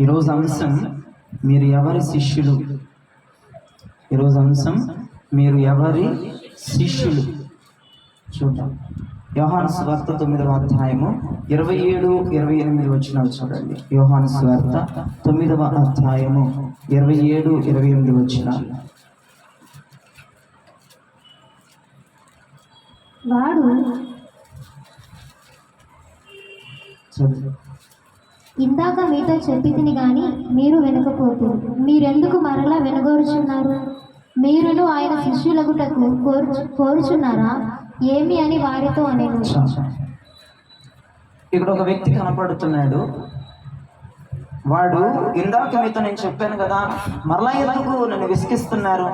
ఈరోజు అంశం మీరు ఎవరి శిష్యులు. ఈరోజు అంశం మీరు ఎవరి శిష్యులు. చూద్దాం. యోహాను సువార్త 9వ అధ్యాయము 27-28 వచనాలు చూడండి. యోహాను సువార్త 9వ అధ్యాయము 27-28 వచనాలు. వాడు ఇందాక మీతో చెప్పితిని గాని మీరు వినకపోతే మీరెందుకు మరలా వినగోరుచున్నారు? మీరును ఆయన శిష్యులగుటకు కోరుచున్నారా ఏమి అని వారితో అనేను. ఇక్కడ ఒక వ్యక్తి కనపడుతున్నాడు. వాడు ఇందాక మీతో నేను చెప్పాను కదా, మరలా ఎందుకు నన్ను విసిగిస్తున్నారు,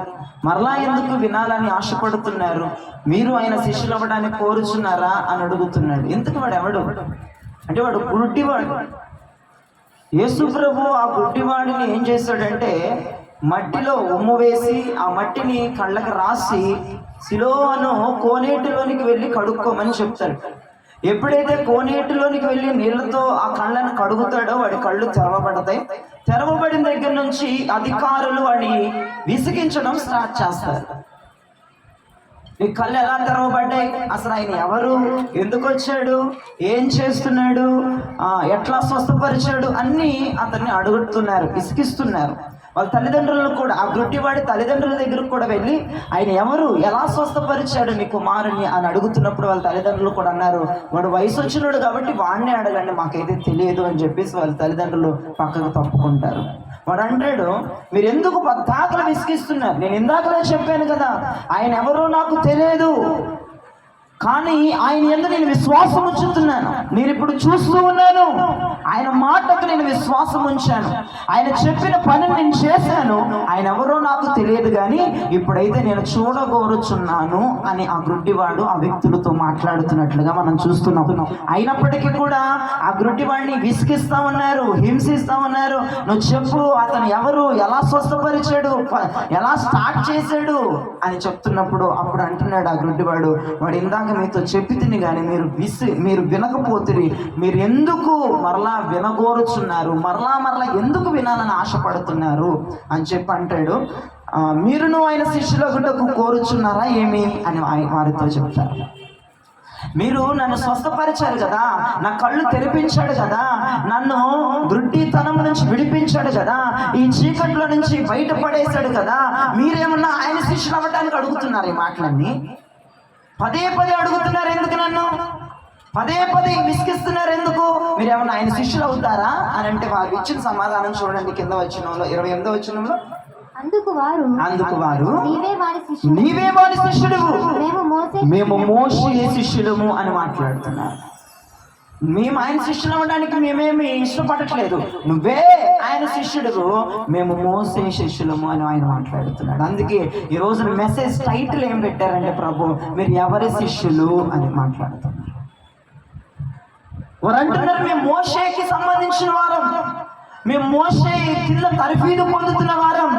మరలా ఎందుకు వినాలని ఆశపడుతున్నారు, మీరు ఆయన శిష్యులు అవ్వడానికి కోరుచున్నారా అని అడుగుతున్నాడు. ఎందుకు వాడు ఎవడు అంటే వాడు గుడ్డివాడు. యేసు ప్రభు ఆ గుడ్డివాడిని ఏం చేశాడంటే మట్టిలో ఉమ్ము వేసి ఆ మట్టిని కళ్ళకి రాసి సిలోను కోనేటిలోనికి వెళ్ళి కడుక్కోమని చెప్తాడు. ఎప్పుడైతే కోనేటిలోనికి వెళ్ళి నీళ్లతో ఆ కళ్ళను కడుగుతాడో వాడి కళ్ళు తెరవబడతాయి. తెరవబడిన దగ్గర నుంచి అధికారులు వాడిని విసిగించడం స్టార్ట్ చేస్తారు. ఈ కళ్ళు ఎలా తెరవబడ్డాయి, అసలు ఆయన ఎవరు, ఎందుకు వచ్చాడు, ఏం చేస్తున్నాడు, ఎట్లా స్వస్థపరిచాడు అన్నీ అతన్ని అడుగుతున్నారు, విసిగిస్తున్నారు. వాళ్ళ తల్లిదండ్రులను కూడా, ఆ గుడ్డివాడి తల్లిదండ్రుల దగ్గరకు కూడా వెళ్ళి ఆయన ఎవరు, ఎలా స్వస్థపరిచాడు మీ కుమారుని అని అడుగుతున్నప్పుడు వాళ్ళ తల్లిదండ్రులు కూడా అన్నారు, వాడు వయసు వచ్చినాడు కాబట్టి వాడినే అడగండి, మాకైతే తెలియదు అని చెప్పేసి వాళ్ళ తల్లిదండ్రులు పక్కకు తప్పుకుంటారు. వాడు అంటాడు, మీరు ఎందుకు పద్దాకలు విసిగిస్తున్నారు, నేను ఇందాకలే చెప్పాను కదా ఆయన ఎవరో నాకు తెలియదు, కానీ ఆయన యందు నేను విశ్వాసం ఉంచుతున్నాను, నేను ఇప్పుడు చూస్తూ ఉన్నాను, ఆయన మాటకు నేను విశ్వాసం ఉంచాను, ఆయన చెప్పిన పనిని నేను చేశాను, ఆయన ఎవరో నాకు తెలియదు కానీ ఇప్పుడైతే నేను చూడగోరుచున్నాను అని ఆ గుడ్డివాడు ఆ వ్యక్తులతో మాట్లాడుతున్నట్లుగా మనం చూస్తున్నాం. అయినప్పటికీ కూడా ఆ గుడ్డివాడిని విసిగిస్తా ఉన్నారు, హింసిస్తా ఉన్నారు. నువ్వు చెప్పు, అతను ఎవరు, ఎలా స్వస్థపరిచాడు, ఎలా స్టార్ట్ చేశాడు అని చెప్తున్నప్పుడు అప్పుడు అంటున్నాడు ఆ గుడ్డివాడు, వాడు ఇందాక మీతో చెప్పి తిని కానీ మీరు వినకపోతే మీరు ఎందుకు మరలా వినగోరుచున్నారు, మరలా ఎందుకు వినాలని ఆశపడుతున్నారు అని చెప్పి అంటాడు. మీరును ఆయన శిష్యులకు కోరుచున్నారా ఏమి అని వారితో చెప్తారు. మీరు నన్ను స్వస్థపరిచారు కదా, నా కళ్ళు తెరిపించాడు కదా, నన్ను గుడ్డితనం నుంచి విడిపించాడు కదా, ఈ చీకట్లో నుంచి బయటపడేశాడు కదా, మీరేమన్నా ఆయన శిష్యులు అవ్వడానికి అడుగుతున్నారు. ఈ మాటలన్నీ పదే అడుగుతున్నారు. ఎందుకు నన్ను పదే విసిగిస్తున్నారు? ఎందుకు? మీరేమన్నా ఆయన శిష్యులు అవుతారా అని అంటే వారు ఇచ్చిన సమాధానం చూడండి. కింద వచనంలో 28వ వచనంలో, అందుకు వారు నీవే వారి శిష్యుడువు, మేము మోషే శిష్యులము అని మాట్లాడుతున్నారు. మేము ఆయన శిష్యులు అవ్వడానికి మేమేమి ఇష్టపడట్లేదు, నువ్వే ఆయన శిష్యుడు, మేము మోసే శిష్యులము అని ఆయన మాట్లాడుతున్నాడు. అందుకే ఈ రోజు మెసేజ్ టైటిల్ ఏం పెట్టారంటే, ప్రభు మీరు ఎవరి శిష్యులు అని మాట్లాడుతున్నారు. వారు అంటున్నారు, మేము మోషేకి సంబంధించిన వారం, మేము మోషే కింద తర్ఫీదు పొందుతున్న వారం,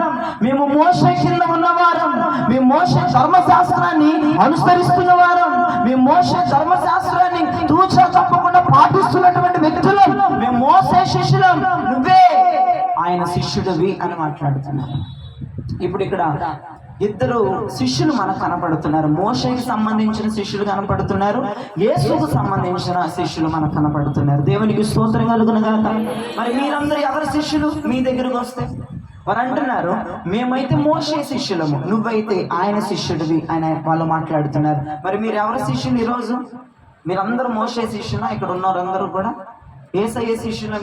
మేము మోషే కింద ఉన్నవారం, మేము మోషే ధర్మశాస్త్రాన్ని అనుసరిస్తున్న వారం, మేము మోషే ధర్మశాస్త్రాన్ని తూచా తప్పకుండా పాటిస్తున్నటువంటి వ్యక్తులం, మేము మోషే శిష్యులం, నువ్వే ఆయన శిష్యుడివి అని మాట్లాడుతున్నారు. ఇప్పుడు ఇక్కడ ఇద్దరు శిష్యులు మనకు కనపడుతున్నారు. మోషేకి సంబంధించిన శిష్యులు కనపడుతున్నారు, యేసుకు సంబంధించిన శిష్యులు మనకు కనపడుతున్నారు. దేవునికి స్తోత్రం కలుగును గాక. మరి మీరందరూ ఎవరి శిష్యులు? మీ దగ్గరకు వస్తే వారు అంటున్నారు, మేమైతే మోషే శిష్యులము, నువ్వైతే ఆయన శిష్యుడివి అని వాళ్ళు మాట్లాడుతున్నారు. మరి మీరు ఎవరి శిష్యులు? ఈరోజు మీరందరూ మోషే శిష్యులా? ఇక్కడ ఉన్నవారందరూ కూడా యేసయ్య శిష్యులా?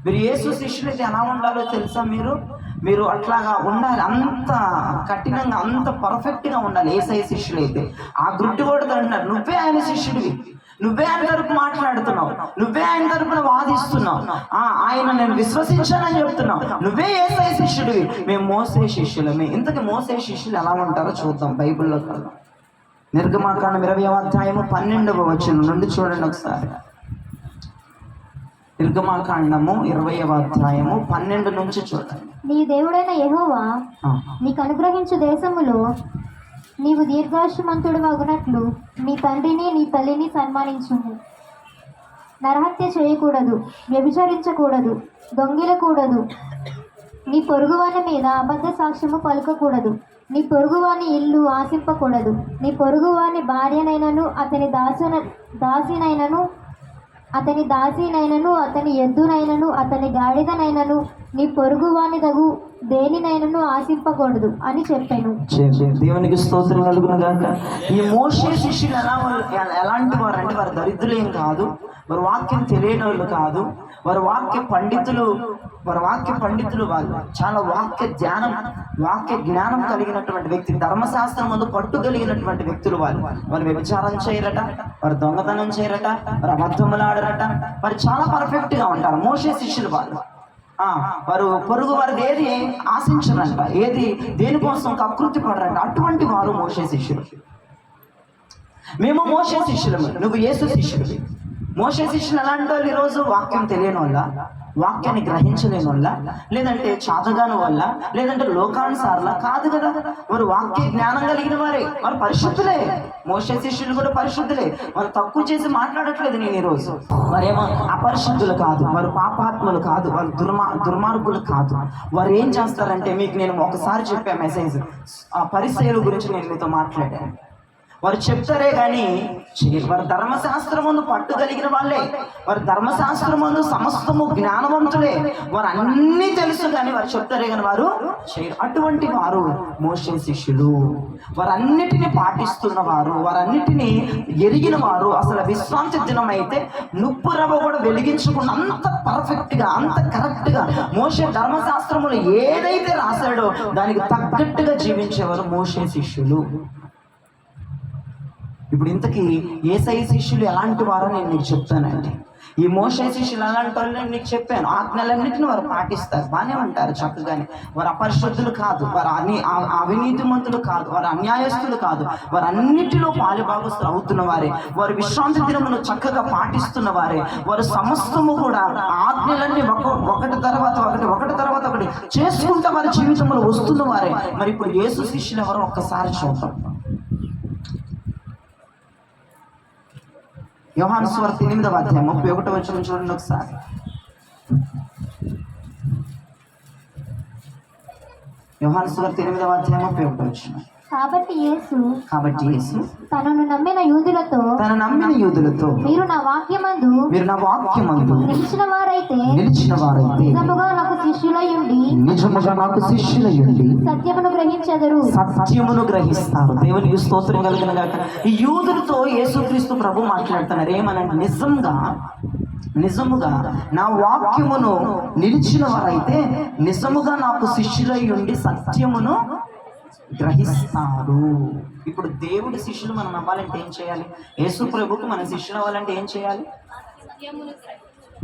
మీరు యేసు శిష్యులైతే ఎలా ఉండాలో తెలుసా? మీరు అట్లాగా ఉండాలి, అంత కఠినంగా, అంత పర్ఫెక్ట్గా ఉండాలి యేసయ్య శిష్యులైతే. ఆ గుడ్డివాడు అంటున్నారు, నువ్వే ఆయన శిష్యుడివి, నువ్వే ఆయన తరపున మాట్లాడుతున్నావు, నువ్వే ఆయన తరపున వాదిస్తున్నావు, ఆయన నేను విశ్వసించానని చెప్తున్నావు, నువ్వే యేసయ్య శిష్యుడివి, మేము మోసే శిష్యులమే. ఇంతకీ మోసే శిష్యులు ఎలా ఉంటారో చూద్దాం బైబిల్లో కల్లా. నిర్గమాకాండం 20వ అధ్యాయము 12వ వచనం నుండి చూడండి ఒకసారి. నిర్గమాకాండము 20వ అధ్యాయము 12 నుంచి చూడండి. నీ దేవుడైన యెహోవా నీకు అనుగ్రహించు దేశములో నీవు దీర్ఘాయుష్మంతుడు అగునట్లు నీ తండ్రిని నీ తల్లిని సన్మానించుము. నరహత్య చేయకూడదు, వ్యభిచరించకూడదు, దొంగిలకూడదు, నీ పొరుగువాని మీద అబద్ధ సాక్ష్యము పలుకకూడదు, నీ పొరుగువాని ఇల్లు ఆశింపకూడదు, నీ పొరుగువాని భార్యనైనను అతని దాసినైనను అతని ఎద్దునైనను అతని గాడిదనైనను నీ పొరుగువాని తగు దేనినైనను ఆశింపకూడదు అని చెప్పాను. దేవునికి స్తోత్రం కలుగును గాక. ఈ మోషే శిష్యులు ఎలాంటి వారు అంటే వారు దరిద్రులేం కాదు, వారు వాక్యం తెలియని వాళ్ళు కాదు, వారు వాక్య పండితులు వాళ్ళు చాలా వాక్య జ్ఞానం కలిగినటువంటి వ్యక్తి, ధర్మశాస్త్రం ముందు పట్టు కలిగినటువంటి వ్యక్తులు వారు వ్యభిచారం చేయరట, వారు దొంగతనం చేయరట, వారు అబద్ధములాడరట, వారు చాలా పర్ఫెక్ట్ గా ఉంటారు. మోషే శిష్యులు వారు పొరుగు వారిది ఏది ఆశించరంట, దేనికోసం కకృతి పడరంట. అటువంటి వారు మోషే శిష్యులు. మేము మోషే శిష్యులము, నువ్వు యేసు శిష్యుడు. మోషే శిష్యులు ఎలాంటి వాళ్ళు? ఈరోజు వాక్యం తెలియని వల్ల, వాక్యాన్ని గ్రహించలేని వల్ల, లేదంటే చాతగాని వల్ల, లేదంటే లోకానుసార్లా కాదు కదా. వారు వాక్య జ్ఞానం కలిగిన వారే, వారు పరిశుద్ధులే. మోషే శిష్యులు కూడా పరిశుద్ధులే. వారు తక్కువ చేసి మాట్లాడట్లేదు నేను ఈరోజు. వారేమో అపరిశుద్ధులు కాదు, వారు పాపాత్ములు కాదు, వారు దుర్మార్గులు కాదు. వారు ఏం చేస్తారంటే, మీకు నేను ఒకసారి చెప్పే మెసేజ్, ఆ పరిసయ్యుల గురించి నేను మీతో మాట్లాడాను. వారు చెప్తారే కానీ వారు ధర్మశాస్త్రం ముందు పట్టు కలిగిన వాళ్ళే, వారు ధర్మశాస్త్రం ముందు సమస్తము జ్ఞానవంతులే, వారు అన్నీ తెలుసు కానీ వారు చెప్తారే కానీ వారు చేయరు. అటువంటి వారు మోషే శిష్యులు. వారన్నిటిని పాటిస్తున్నవారు, వారన్నిటిని ఎరిగిన వారు. అసలు విశ్రాంతి దినం అయితే నుప్పు రవ్వ కూడా వెలిగించకుండా అంత పర్ఫెక్ట్ గా, అంత కరెక్ట్ గా మోషే ధర్మశాస్త్రములు ఏదైతే రాశాడో దానికి తగ్గట్టుగా జీవించేవారు మోషే శిష్యులు. ఇప్పుడు ఇంతకీ యేసయ్య శిష్యులు ఎలాంటి వారో నేను నీకు చెప్తానండి. ఈ మోషే శిష్యులు ఎలాంటి వాళ్ళు నేను నీకు చెప్పాను. ఆజ్ఞలన్నింటిని వారు పాటిస్తారు, బాగానే ఉంటారు చక్కగానే. వారు అపరిశుద్ధులు కాదు, వారు అవినీతిమంతులు కాదు, వారు అన్యాయస్తులు కాదు, వారు అన్నిటిలో పాలుభాగస్తులు అవుతున్న వారే, వారు విశ్రాంతి దినమును చక్కగా పాటిస్తున్న వారే, వారు సమస్తము కూడా ఆజ్ఞలన్నీ ఒకటి తర్వాత ఒకటి చేసుకుంటూ వారి జీవితంలో వస్తున్న వారే. మరి ఇప్పుడు యేసు శిష్యులు ఎవరో ఒక్కసారి చూద్దాం. యోహాను సువార్త 8వ అధ్యాయం 31వ వచనం చూడండి ఒకసారి. యోహాను సువార్త 8వ అధ్యాయం 31వ వచనం. కాబట్టి యేసు తనను నమ్మిన యూదులతో మీరు నా వాక్యమందు నిలిచిన వారైతే నిజముగా నాకు శిష్యులయ్యుండి సత్యమును గ్రహిస్తారు. దేవునికి స్తోత్రం కలిగిన గాక. ఈ యూదులతో యేసుక్రీస్తు ప్రభు మాట్లాడుతున్నారు. ఏమనంటే, నిజముగా నా వాక్యమును నిలిచిన వారైతే నిజముగా నాకు శిష్యులయ్యుండి సత్యమును గ్రహిస్తారు. ఇప్పుడు దేవుడి శిష్యులు మనం అవ్వాలంటే ఏం చేయాలి? యేసు ప్రభుకు మన శిష్యులు అవ్వాలంటే ఏం చేయాలి?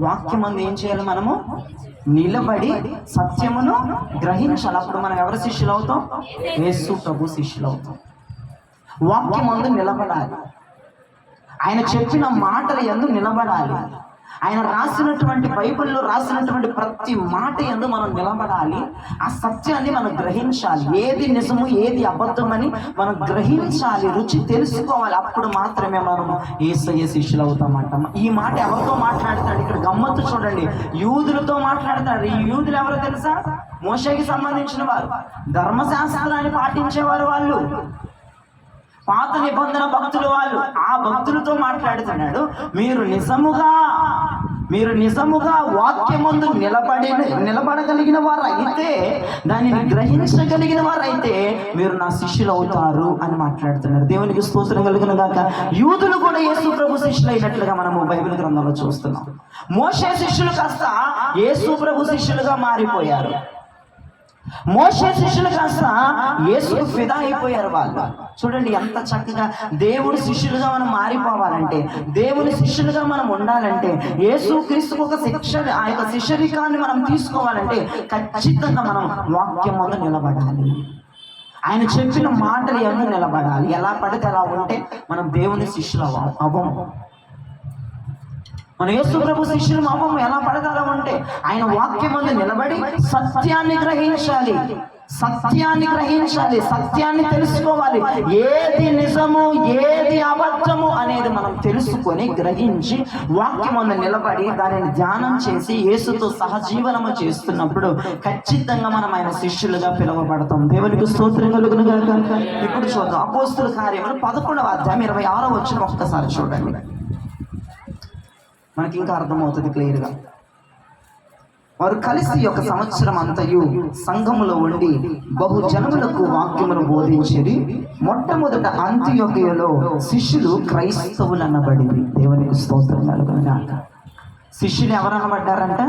వాక్యం అందు ఏం చేయాలి? మనము నిలబడి సత్యమును గ్రహించాలి. అప్పుడు మనం ఎవరి శిష్యులు అవుతాం? యేసు ప్రభు శిష్యులు అవుతాం. వాక్యం అందు నిలబడాలి, ఆయన చెప్పిన మాటల యందు నిలబడాలి, ఆయన రాసినటువంటి బైబిల్లో రాసినటువంటి ప్రతి మాట యందు మనం నిలబడాలి. ఆ సత్యాన్ని మనం గ్రహించాలి. ఏది నిజము ఏది అబద్ధమని మనం గ్రహించాలి, రుచి తెలుసుకోవాలి. అప్పుడు మాత్రమే మనం యేసయ్య శిష్యులు అవుతామంట. ఈ మాట ఎవరితో మాట్లాడతాడు? ఇక్కడ గమ్మత్తు చూడండి, యూదులతో మాట్లాడతాడు. ఈ యూదులు ఎవరో తెలుసా? మోషేకి సంబంధించిన వారు, ధర్మశాస్త్రాన్ని పాటించేవారు, వాళ్ళు పాత నిబంధన భక్తులు వాళ్ళు. ఆ భక్తులతో మాట్లాడుతున్నాడు. మీరు నిజముగా వాక్యమందు నిలబడగలిగిన వారు అయితే, దానిని గ్రహించగలిగిన వారు అయితే మీరు నా శిష్యులు అవుతారు అని మాట్లాడుతున్నారు. దేవునికి స్తోత్రం కలుగును గాక. యూదులు కూడా యేసు ప్రభు శిష్యులు అయినట్లుగా మనము బైబిల్ గ్రంథంలో చూస్తున్నాం. మోషే శిష్యులు కాస్త యేసు ప్రభు శిష్యులుగా మారిపోయారు. మోషే శిష్యులు కాస్త యేసుకు ఫిదా అయిపోయారు వాళ్ళు. చూడండి ఎంత చక్కగా. దేవుడి శిష్యులుగా మనం మారిపోవాలంటే, దేవుని శిష్యులుగా మనం ఉండాలంటే, యేసు క్రీస్తుకు ఒక ఆ యొక్క శిష్యరికాన్ని మనం తీసుకోవాలంటే ఖచ్చితంగా మనం వాక్యం ముందు నిలబడాలి. ఆయన చెప్పిన మాటలు ఎవరు నిలబడాలి. ఎలా పడితే అలా ఉంటే మనం దేవుని శిష్యులు అవ్వము. మన యేసు ప్రభు శిష్యులు అవ్వము. ఎలా పడితే అలా ఉంటే ఆయన వాక్యమందు నిలబడి సత్యాన్ని గ్రహించాలి, సత్యాన్ని తెలుసుకోవాలి. ఏది నిజము ఏది అబద్ధము అనేది మనం తెలుసుకొని గ్రహించి వాక్యమును నిలబడి దానిని ధ్యానం చేసి యేసుతో సహజీవనము చేస్తున్నప్పుడు ఖచ్చితంగా మనం ఆయన శిష్యులుగా పిలువబడతాం. దేవునికి స్తోత్రం కలుగును గాక. ఇప్పుడు చూద్దాం అపోస్తుల కార్యములు 11వ అధ్యాయం 26వ వచనం ఒక్కసారి చూడండి, మనకి ఇంకా అర్థమవుతుంది క్లియర్గా. వారు కలిసి ఒక సంవత్సరం అంతయు సంఘములో ఉండి బహుజనములకు వాక్యమును బోధించిరి. మొట్టమొదట అంతియొకయలో శిష్యులు క్రైస్తవులు అనబడింది. దేవునికి స్తోత్రం కలుగును గాక. శిష్యులు ఎవరనబడ్డారంట?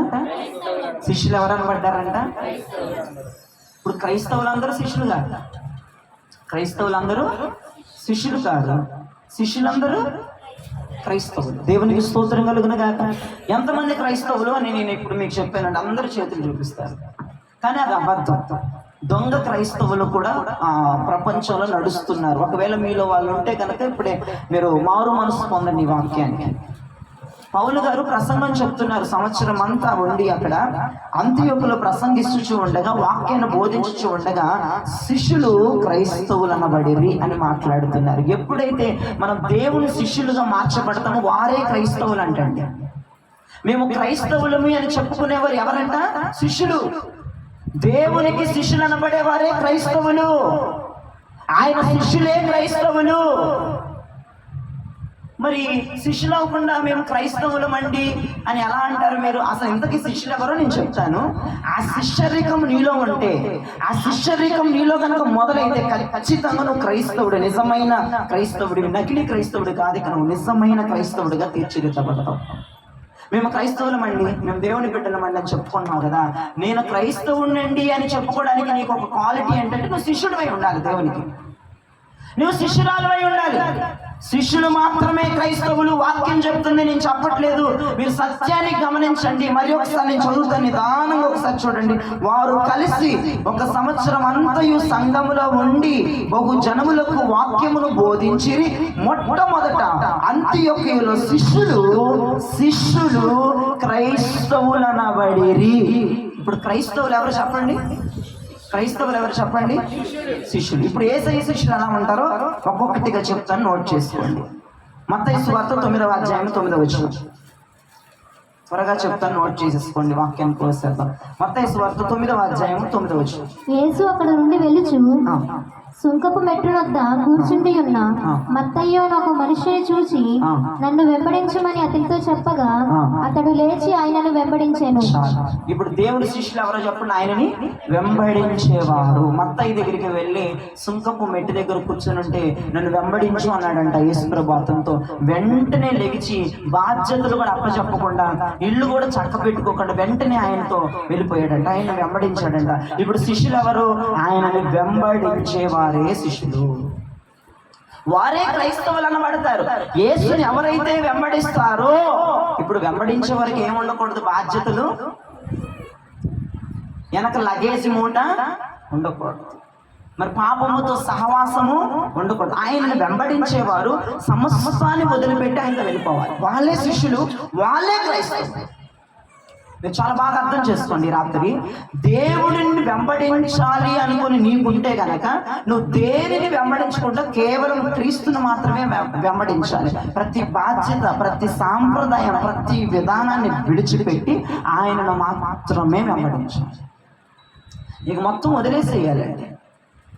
ఇప్పుడు క్రైస్తవులందరూ శిష్యులు కాదు, క్రైస్తవులందరూ శిష్యులు కాదు, శిష్యులందరూ క్రైస్తవులు. దేవునికి స్తోత్రం కలుగును గాక. ఎంతమంది క్రైస్తవులు అని నేను ఇప్పుడు మీకు చెప్పానంటే అందరూ చేతులు చూపిస్తారు, కానీ అది అబద్ధం. దొంగ క్రైస్తవులు కూడా ప్రపంచంలో నడుస్తున్నారు. ఒకవేళ మీలో వాళ్ళు ఉంటే కనుక ఇప్పుడే మీరు మారు మనసు పొందండి ఈ వాక్యానికి. పౌలు గారు ప్రసంగం చెప్తున్నారు, సంవత్సరం అంతా ఉండి అక్కడ అంతియొకలో ప్రసంగిస్తూ ఉండగా, వాక్యాన్ని బోధించుచూ ఉండగా శిష్యులు క్రైస్తవులు అనబడిరి అని మాట్లాడుతున్నారు. ఎప్పుడైతే మనం దేవుని శిష్యులుగా మార్చబడతామో వారే క్రైస్తవులు అంటండి. మేము క్రైస్తవులమి అని చెప్పుకునేవారు ఎవరంట? శిష్యులు. దేవునికి శిష్యులు అనబడేవారే క్రైస్తవులు, ఆయన శిష్యులే క్రైస్తవులు. మరి శిష్యులు అవ్వకుండా మేము క్రైస్తవులమండి అని ఎలా అంటారు మీరు? అసలు ఇంతకీ శిష్యులు ఎవరో నేను చెప్తాను. ఆ శిష్యరికం నీలో ఉంటే, ఆ శిష్యరికం నీలో కనుక మొదలైతే ఖచ్చితంగా నువ్వు క్రైస్తవుడు, నిజమైన క్రైస్తవుడివి, నకిలీ క్రైస్తవుడు కాదు, ఇక నువ్వు నిజమైన క్రైస్తవుడిగా తీర్చిదిద్దబడతావు. మేము క్రైస్తవులమండి, మేము దేవుని బిడ్డలమండి అని చెప్పుకున్నావు కదా. నేను క్రైస్తవునండి అని చెప్పుకోవడానికి నీకు ఒక క్వాలిటీ ఏంటంటే నువ్వు శిష్యుడివై ఉండాలి, దేవునికి నువ్వు శిష్యురాలువై ఉండాలి. శిష్యులు మాత్రమే క్రైస్తవులు. వాక్యం చెప్తుంది, నేను చెప్పట్లేదు, మీరు సత్యాన్ని గమనించండి. మరి ఒకసారి నేను చదువుతాను, నిదానంగా ఒకసారి చూడండి. వారు కలిసి ఒక సంవత్సరం అంతయు సంఘములో ఉండి బహు జనములకు వాక్యమును బోధించిరి. మొట్టమొదట అంతియొకయలో శిష్యులు క్రైస్తవులనబడిరి. ఇప్పుడు క్రైస్తవులు ఎవరు చెప్పండి? శిష్యులు. ఇప్పుడు యేసయ్య శిష్యులు ఎలా ఉంటారో ఒక్కొక్కటిగా చెప్తాను, నోట్ చేసుకోండి. మత్తయి సువార్త 9వ అధ్యాయం 9వ వచనం త్వరగా చెప్తాను, నోట్ చేసేసుకోండి, వాక్యాన్ని కోసేద్దాం. మత్తయి సువార్త 9వ అధ్యాయం 9వ వచనం. యేసు అక్కడ నుండి వెళ్ళుచు సుంకపు మెట్టు వద్ద కూర్చుండి ఉన్న మత్తయ్య ఒక మనిషిని చూసి నన్ను వెంబడించమని అతనితో చెప్పగా అతడు లేచి ఆయనను వెంబడించాను. ఇప్పుడు దేవుడి శిష్యులు ఎవరో చెప్పండి? ఆయనని వెంబడించేవారు. మత్తయ్య దగ్గరికి వెళ్ళి సుంకపు మెట్టు దగ్గర కూర్చుని ఉంటే నన్ను వెంబడించు అన్నాడంట యేసుప్రభు అతనితో. వెంటనే లెగిచి బాధ్యతలు కూడా అప్పచెప్పకుండా, ఇల్లు కూడా చక్క పెట్టుకోకుండా వెంటనే ఆయనతో వెళ్ళిపోయాడంట, ఆయన వెంబడించాడంట. ఇప్పుడు శిష్యులు ఎవరు? ఆయనని వెంబడించేవారు, శిష్యులు. వారే క్రైస్తవులు అనబడతారు. యేసుని ఎవరైతే వెంబడిస్తారో, ఇప్పుడు వెంబడించే వారికి ఏమి ఉండకూడదు? బాధ్యతలు, వెనక లగేజ్ మూట ఉండకూడదు, మరి పాపముతో సహవాసము ఉండకూడదు. ఆయనను వెంబడించేవారు సమస్తాన్ని వదిలిపెట్టి ఆయనతో వెళ్ళిపోవాలి. వాళ్ళే శిష్యులు, వాళ్ళే క్రైస్తవులు. మీరు చాలా బాగా అర్థం చేసుకోండి. రాత్రి దేవుడిని వెంబడించాలి అనుకుని నీకుంటే గనక నువ్వు దేనిని వెంబడించకుండా కేవలం క్రీస్తుని మాత్రమే వెంబడించాలి. ప్రతి బాధ్యత, ప్రతి సాంప్రదాయం, ప్రతి విధానాన్ని విడిచిపెట్టి ఆయనను మాత్రమే వెంబడించాలి. ఇక మొత్తం వదిలేసేయాలండి,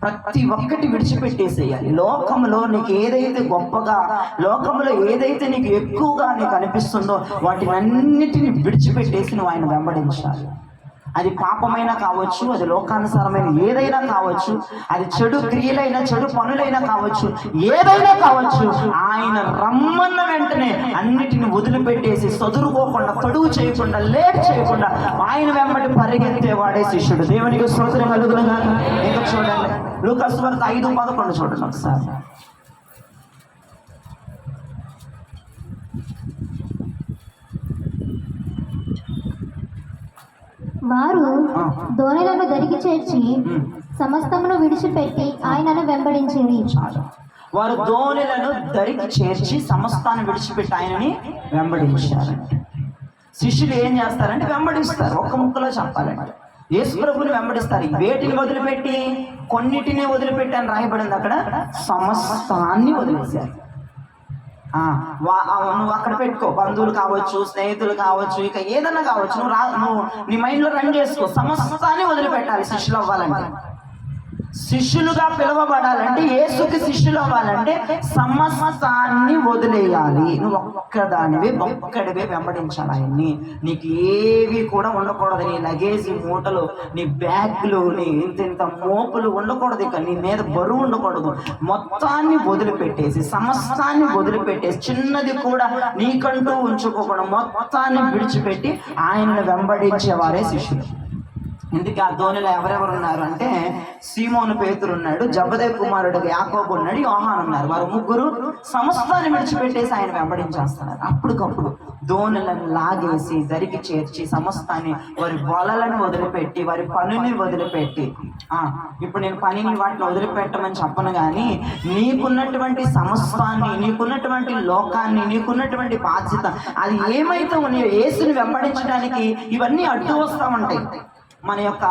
ప్రతి ఒక్కటి విడిచిపెట్టేసేయాలి. లోకంలో నీకు ఏదైతే గొప్పగా, లోకంలో ఏదైతే నీకు ఎక్కువగా నీకు అనిపిస్తుందో వాటిని అన్నిటిని విడిచిపెట్టేసి నువ్వు ఆయన వెంబడించాలి. అది పాపమైనా కావచ్చు, అది లోకానుసారమైన ఏదైనా కావచ్చు, అది చెడు క్రియలైనా చెడు పనులైనా కావచ్చు, ఏదైనా కావచ్చు, ఆయన రమ్మన్న వెంటనే అన్నిటిని వదిలిపెట్టేసి సదురుకోకుండా, తొడుగు చేయకుండా, లేట్ చేయకుండా ఆయన వెంబడి పరిగెత్తేవాడే శిష్యుడు. దేవునికి స్తోత్రం కలుగును గాక. ఇంకా చూడండి, లూకాసు వార్త 5:11 చూడండి ఒకసారి. వారు దోణెలను దరికి చేర్చి సమస్తమును విడిచిపెట్టి ఆయనను వెంబడించేది. వారు దోణెలను దరికి చేర్చి సమస్తాన్ని విడిచిపెట్టి ఆయనని వెంబడించారు. శిష్యులు ఏం చేస్తారంటే వెంబడిస్తారు. ఒక్క ముక్కలో చెప్పాలంటే యేసు ప్రభుని వెంబడిస్తారు. వేటిని వదిలిపెట్టి? కొన్నిటిని వదిలిపెట్టి అని రాయబడింది అక్కడ. సమస్తాన్ని వదిలేశారు. నువ్వు అక్కడ పెట్టుకో, బంధువులు కావచ్చు, స్నేహితులు కావచ్చు, ఇక ఏదన్నా కావచ్చు, నువ్వు నీ మైండ్లో రన్ చేసుకో. సమస్తాన్ని వదిలిపెట్టాలి శిష్యులు అవ్వాలంటే. శిష్యులుగా పిలువబడాలంటే, యేసుకి శిష్యులు అవ్వాలంటే సమస్తాన్ని వదిలేయాలి. నువ్వు ఒక్కడివే వెంబడించాలి ఆయన్ని. నీకు ఏవి కూడా ఉండకూడదు. నీ లగేజ్ మూటలు, నీ బ్యాగ్లు, నీ ఇంత మోపులు ఉండకూడదు. ఇక నీ మీద బరువు ఉండకూడదు. మొత్తాన్ని వదిలిపెట్టేసి, సమస్తాన్ని వదిలిపెట్టేసి, చిన్నది కూడా నీకంటూ ఉంచుకోకుండా మొత్తాన్ని విడిచిపెట్టి ఆయనను వెంబడించేవారే శిష్యులు. ఇందుకే ఆ ధోనిలో ఎవరెవరు ఉన్నారు అంటే, సీమోను పేతురు ఉన్నాడు, జబదేవు కుమారుడు యాకోబు ఉన్నాడు, యోహాను ఉన్నారు. వారు ముగ్గురు సమస్తాన్ని విడిచిపెట్టేసి ఆయన వెంబడించేస్తున్నారు. అప్పటికప్పుడు ధోనులను లాగేసి దరికి చేర్చి సమస్తాన్ని, వారి వలలను వదిలిపెట్టి, వారి పనిని వదిలిపెట్టి, ఇప్పుడు నేను పనిని వాటిని వదిలిపెట్టమని చెప్పను, కానీ నీకున్నటువంటి సమస్తాన్ని, నీకున్నటువంటి లోకాన్ని, నీకున్నటువంటి బాధ్యత, అది ఏమైతే ఉన్నాయో యేసుని వెంబడించడానికి ఇవన్నీ అడ్డు వస్తూ ఉంటాయి. మన యొక్క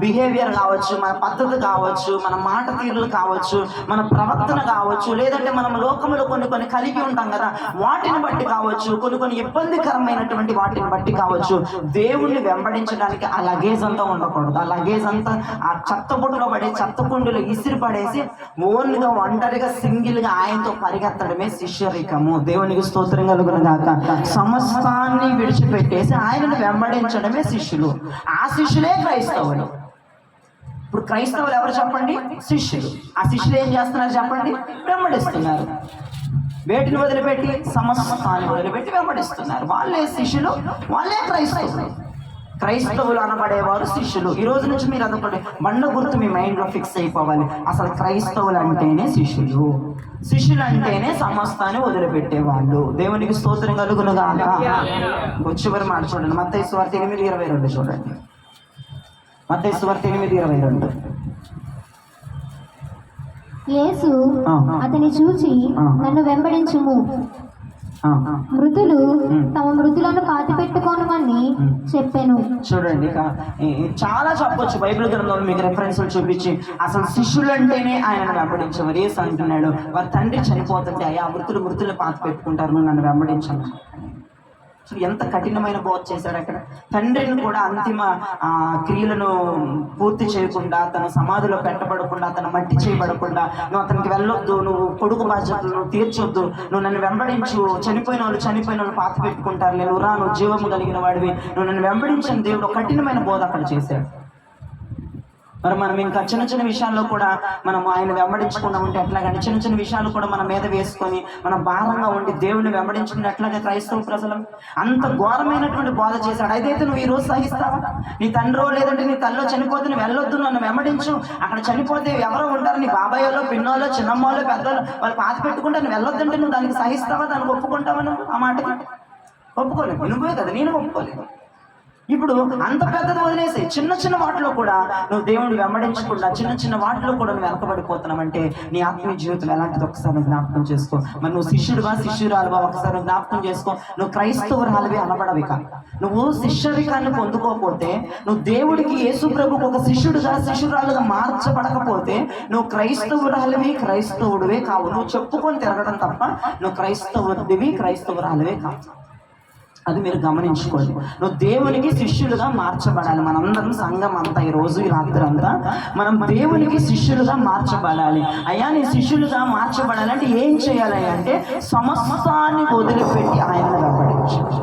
బిహేవియర్ కావచ్చు, మన పద్ధతి కావచ్చు, మన మాట తీరులు కావచ్చు, మన ప్రవర్తన కావచ్చు, లేదంటే మనం లోకములో కొన్ని కలిగి ఉంటాం కదా, వాటిని బట్టి కావచ్చు, కొన్ని ఇబ్బందికరమైనటువంటి వాటిని బట్టి కావచ్చు, దేవుణ్ణి వెంబడించడానికి ఆ లగేజ్ అంతా ఉండకూడదు. ఆ లగేజ్ అంతా ఆ చెత్తబుట్టలో పడే చెత్తకుండులో ఇసిరి పడేసి ఓన్గా ఒంటరిగా సింగిల్గా ఆయనతో పరిగెత్తడమే శిష్యరికము. దేవునికి స్తోత్రం కలుగును గాక. సమస్తాన్ని విడిచిపెట్టేసి ఆయనను వెంబడించడమే శిష్యులు. ఆ శిష్యులే క్రైస్తవులు. ఇప్పుడు క్రైస్తవులు ఎవరు చెప్పండి? శిష్యులు. ఆ శిష్యులు ఏం చేస్తున్నారు చెప్పండి? వెంబడిస్తున్నారు. వేటిని వదిలిపెట్టి? సమస్తాన్ని వదిలిపెట్టి వెంబడిస్తున్నారు. వాళ్ళే శిష్యులు, వాళ్ళే క్రైస్తవులు. క్రైస్తవులు అనబడేవారు శిష్యులు. ఈ రోజు నుంచి మీరు అదొకటి బండ గుర్తు మీ మైండ్లో ఫిక్స్ అయిపోవాలి. అసలు క్రైస్తవులు అంటేనే శిష్యులు. శిష్యులు అంటేనే సమస్తాన్ని వదిలిపెట్టేవాళ్ళు. దేవునికి స్తోత్రం కలుగును గాక. చివరి మాట చూడండి, మత్తయి సువార్త 8:22 చూడండి. మత్తయి సువార్త 8:22. యేసు అతని చూచి, నన్ను వెంబడించుము, మృతులు తమ మృతులను పాతి పెట్టుకోనమని చెప్పాను. చూడండి, చాలా చెప్పొచ్చు బైబిల్ గ్రంథంలో మీకు రెఫరెన్స్లు చూపించి. అసలు శిష్యులు అంటేనే ఆయనను వెంబడించేవారు. యేసు అంటున్నాడు, వారి తండ్రి చనిపోతుంటే అయ్యా మృతులు పాతి పెట్టుకుంటారు, నువ్వు నన్ను వెంబడించాను. ఎంత కఠినమైన బోధ చేశాడు అక్కడ. తండ్రిని కూడా అంతిమ క్రియలను పూర్తి చేయకుండా, తన సమాధిలో పెట్టబడకుండా, తన మట్టి చేయబడకుండా, నువ్వు అతనికి వెళ్ళొద్దు, నువ్వు కొడుకు బాధ్యతలు తీర్చొద్దు, నువ్వు నన్ను వెంబడించు, చనిపోయిన వాళ్ళు పాతి పెట్టుకుంటారు, నువ్వు రా, నువ్వు జీవము కలిగిన వాడివి, నువ్వు నన్ను వెంబడించిన దేవుడు కఠినమైన బోధ అక్కడ చేశాడు. మరి మనం ఇంకా చిన్న విషయాల్లో కూడా మనం ఆయన వెంబడించకుండా ఉంటే ఎట్లాగంటే, చిన్న విషయాలు కూడా మన మీద వేసుకొని మనం భారంగా ఉండి దేవుడిని వెంబడించుకుంటే ఎట్లాగే క్రైస్తవ ప్రజలు అంత ఘోరమైనటువంటి బోధ చేశాడు. అయితే నువ్వు ఈ రోజు సహిస్తావా? నీ తండ్రో లేదంటే నీ తల్లో చనిపోతే నువ్వు వెళ్ళొద్దు, నన్ను వెంబడించు, అక్కడ చనిపోతే ఎవరో ఉంటారు, నీ బాబాయోలో, పిన్నోలో, చిన్నమ్మలో, పెద్దోళ్ళు, వాళ్ళు పాతి పెట్టుకుంటే నువ్వు వెళ్ళొద్దంటే నువ్వు దానికి సహిస్తావా? దానికి ఒప్పుకుంటావా? నువ్వు ఆ మాటకి ఒప్పుకోలేవు. నువ్వే కదా, నేను ఒప్పుకోలేను. ఇప్పుడు అంత పెద్దది వదిలేసి చిన్న వాటిలో కూడా నువ్వు దేవుడిని వెంబడించకుండా చిన్న వాటిలో కూడా నువ్వు వెనకబడిపోతున్నావంటే నీ ఆత్మీయ జీవితం ఎలాంటిది ఒకసారి జ్ఞాపకం చేసుకో. మరి నువ్వు శిష్యురాలుగా ఒకసారి జ్ఞాపకం చేసుకో. నువ్వు క్రైస్తవురాలువే అనబడవి కాదు. నువ్వు శిష్యరికాన్ని పొందుకోకపోతే, నువ్వు దేవుడికి యేసు ప్రభుకు ఒక శిష్యురాలుగా మార్చబడకపోతే నువ్వు క్రైస్తవుడివే కావు. నువ్వు చెప్పుకొని తిరగడం తప్ప నువ్వు క్రైస్తవురాలువే కావు. అది మీరు గమనించుకోండి. నువ్వు దేవునికి శిష్యులుగా మార్చబడాలి. మనందరం సంఘం అంతా ఈ రోజు ఈ రాత్రి అంతా మనం దేవునికి శిష్యులుగా మార్చబడాలి. అయ్యా నీ శిష్యులుగా మార్చబడాలంటే ఏం చేయాలి అంటే సమస్తాన్ని వదిలిపెట్టి ఆయన వెంబడించాలి.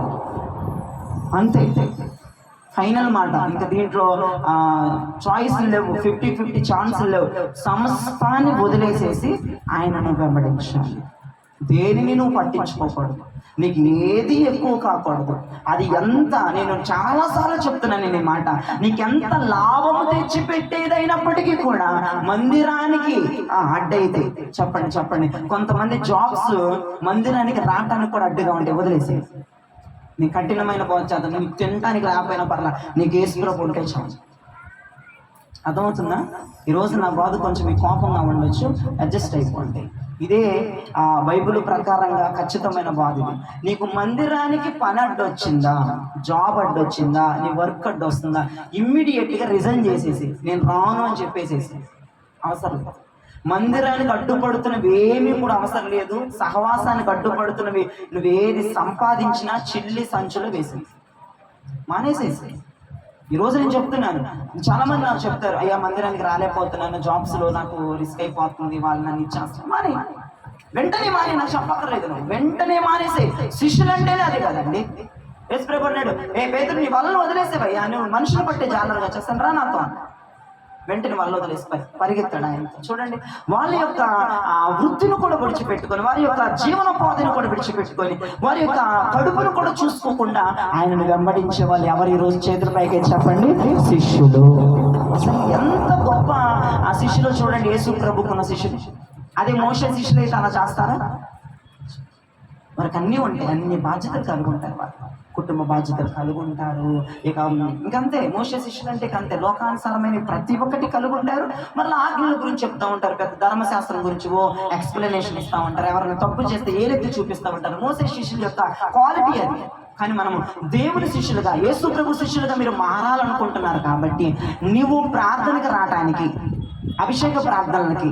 అంతే, ఫైనల్ మాట. ఇంకా దీంట్లో చాయిస్ లేవు, 50-50 ఛాన్సులు లేవు. సమస్తాన్ని వదిలేసేసి ఆయనను వెంబడించాలి. దేనిని నువ్వు పట్టించుకోకూడదు. నీకు ఏది ఎక్కువ కాకూడదు. అది ఎంత, నేను చాలాసార్లు చెప్తున్నాను నేను ఈ మాట, నీకెంత లాభము తెచ్చి పెట్టేదైనప్పటికీ కూడా మందిరానికి అడ్డైతే చెప్పండి. కొంతమంది జాబ్స్ మందిరానికి రావటానికి కూడా అడ్డుగా ఉంటాయి. వదిలేసి నీ కఠినమైన బోధ చేద్దాం. నీకు తినటానికి రాకపోయినా పర్లా, నీకు యేసు ప్రభు ఉంటే చాలు. అర్థమవుతుందా? ఈరోజు నా బాధ కొంచెం మీ కోపంగా ఉండొచ్చు, అడ్జస్ట్ అయిపోండి. ఇదే బైబిల్ ప్రకారంగా ఖచ్చితమైన బాధ ఇది. నీకు మందిరానికి పని అడ్డొచ్చిందా, జాబ్ అడ్డొచ్చిందా, నీ వర్క్ అడ్డొస్తుందా, ఇమ్మీడియట్గా రిజైన్ చేసేసి నేను రాను అని చెప్పేసేసి. అవసరం లేదు. మందిరానికి అడ్డుపడుతున్నవి ఏమీ కూడా అవసరం లేదు. సహవాసానికి అడ్డుపడుతున్నవి నువ్వేది సంపాదించినా చిల్లి సంచులు వేసి మానేసేసి. ఈరోజు నేను చెప్తున్నాను, చాలా మంది నాకు చెప్తారు, అయ్యా మందిరానికి రాలేకపోతున్నాను, జాబ్స్లో నాకు రిస్క్ అయిపోతుంది, వాళ్ళు నన్ను ఇచ్చేస్తారు. మానే, వెంటనే మానే, నాకు చెప్పక్కర్లేదు, నువ్వు వెంటనే మానేసే. శిష్యులు అంటేనే అది కదండి. యేసు ప్రభువు అన్నాడు, ఏ పేతురు నీ వలన వదిలేసేవయ్యా, నువ్వు మనుషులు పట్టే జాలరుగా చేస్తాను రా నాతో. వెంటనే వాళ్ళు వదిలేసి పరిగెత్తాడు ఆయన. చూడండి, వాళ్ళ యొక్క వృత్తిని కూడా విడిచిపెట్టుకొని, వారి యొక్క జీవనోపాధిని కూడా విడిచిపెట్టుకొని, వారి యొక్క కడుపును కూడా చూసుకోకుండా ఆయనను వెంబడించే వాళ్ళు ఎవరు? ఈ రోజు చేతుల పైకి చెప్పండి, శిష్యుడు. అసలు ఎంత గొప్ప ఆ శిష్యులు చూడండి, యేసు ప్రభుకున్న శిష్యుడు. అదే మోషే శిష్యులు అయితే అలా చేస్తారా? వారికి అన్నీ ఉంటాయి, అన్ని బాధ్యతలు కలిగి ఉంటారు, వారు కుటుంబ బాధ్యతలు కలిగి ఉంటారు. ఇంకంతే మోషే శిష్యులు అంటే అంతే, లోకానుసారమైన ప్రతి ఒక్కటి కలిగి ఉంటారు. మళ్ళీ ఆజ్ఞల గురించి చెప్తా ఉంటారు, పెద్ద ధర్మశాస్త్రం గురించి ఎక్స్ప్లెనేషన్ ఇస్తూ ఉంటారు, ఎవరైనా తప్పు చేస్తే ఏలెత్తి చూపిస్తూ ఉంటారు. మోసే శిష్యుల యొక్క క్వాలిటీ అది. కానీ మనము దేవుని శిష్యులుగా, యేసు ప్రభు శిష్యులుగా మీరు మారాలనుకుంటున్నారు కాబట్టి, నీవు ప్రార్థనకు రావటానికి, అభిషేక ప్రార్థనలకి,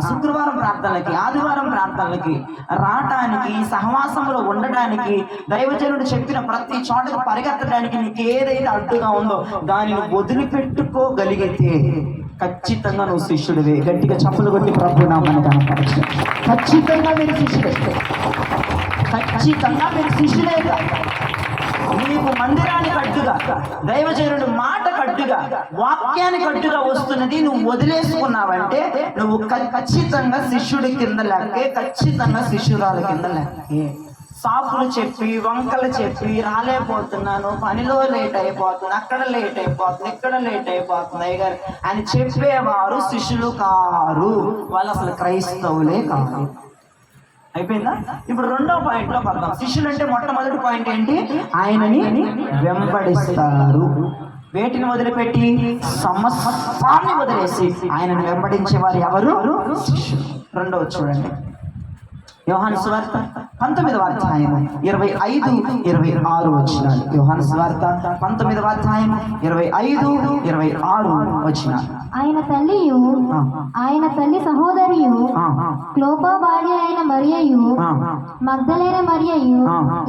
శుక్రవారం ప్రార్థనలకి, ఆదివారం ప్రార్థనలకి రావటానికి, సహవాసంలో ఉండడానికి, దైవజనుడు చెప్పిన ప్రతి చోటకు పరిగెత్తడానికి నీకు ఏదైతే అడ్డుగా ఉందో దానిని వదిలిపెట్టుకోగలిగితే ఖచ్చితంగా నువ్వు శిష్యుడివే. గట్టిగా చప్పులు కొట్టి ప్రభు నామమున కనపరచు. ఖచ్చితంగా మీరు శిష్యుడే, ఖచ్చితంగా మీరు శిష్యుడే. నీకు మందిరానికి అడ్డుగా, దైవజనుడు మాట కట్టుగా, వాక్యానికి అడ్డుగా వస్తున్నది నువ్వు వదిలేసుకున్నావంటే నువ్వు ఖచ్చితంగా శిష్యుడి కింద లెక్కే, ఖచ్చితంగా శిష్యురాల కింద లెక్కే. సాకులు చెప్పి, వంకలు చెప్పి, రాలేకపోతున్నాను, పనిలో లేట్ అయిపోతుంది, అక్కడ లేట్ అయిపోతుంది, ఇక్కడ లేట్ అయిపోతుంది అయ్యగారు అని చెప్పేవారు శిష్యులు కారు. వాళ్ళు అసలు క్రైస్తవులే కాదు. అయిపోయిందా? ఇప్పుడు రెండవ పాయింట్ లో పడదాం. శిష్యులు అంటే మొట్టమొదటి పాయింట్ ఏంటి? ఆయనని వెంబడిస్తారు. వేటిని వదిలిపెట్టి? సమస్తాన్ని వదిలేసి ఆయనను వెంబడించే వారు ఎవరు? శిష్యులు. రెండవ చూడండి, యోహాను సువార్త 19వ అధ్యాయము 25-26 వచనాలు. యోహాను సువార్త 19వ అధ్యాయము 25-26 వచనాలు. ఆయన తల్లి సహోదరియు క్లోపా భార్య అయిన మరియయు మగ్దలేన మరియయు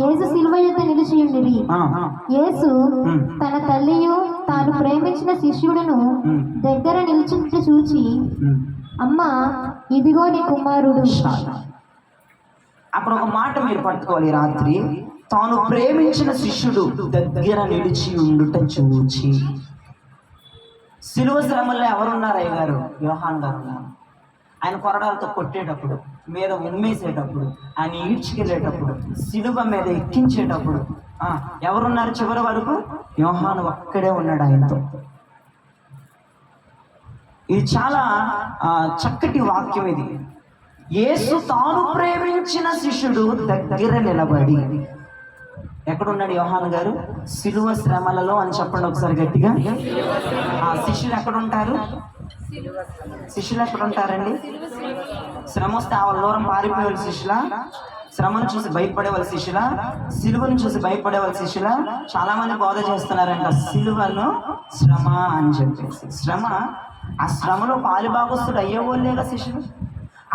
యేసు శిలువ యొద్ద నిలిచియుండిరి. యేసు తన తల్లియు తాను ప్రేమించిన శిష్యుడును దగ్గర నిలిచుంట చూచి, అమ్మా, ఇదిగో నీ కుమారుడు. అక్కడ ఒక మాట మీరు పట్టుకోవాలి రాత్రి. తాను ప్రేమించిన శిష్యుడు దగ్గర నిలిచి ఉండుట చూచి. శిలువ శ్రమల్లో ఎవరున్నారు అయ్య గారు? యోహాన్ గారు ఉన్నారు. ఆయన కొరడాలతో కొట్టేటప్పుడు, మీద ఉమ్మేసేటప్పుడు, ఆయన ఈడ్చుకెళ్ళేటప్పుడు, శిలువ మీద ఎక్కించేటప్పుడు ఎవరున్నారు చివరి వరకు? యోహాను ఒక్కడే ఉన్నాడు ఆయనతో. ఇది చాలా చక్కటి వాక్యం. ఇది యేసు తాను ప్రేమించిన శిష్యుడు దగ్గర నిలబడి. ఎక్కడున్నాడు యోహాను గారు? శిలువ శ్రమలలో అని చెప్పండి ఒకసారి గట్టిగా. ఆ శిష్యులు ఎక్కడుంటారు? శిష్యులు ఎక్కడుంటారండి? శ్రమ వస్తే ఆ దూరం పారిపోయేవాళ్ళు శిష్యులా? శ్రమను చూసి భయపడే వాళ్ళ శిష్యులా? సిలువను చూసి భయపడే వాళ్ళ శిష్యులా? చాలా మంది బోధ చేస్తున్నారంట సిలువను శ్రమ అని చెప్పేసి. శ్రమ, ఆ శ్రమలో పాలుభాగస్తుడు అయ్యేవాళ్ళేగా శిష్యులు.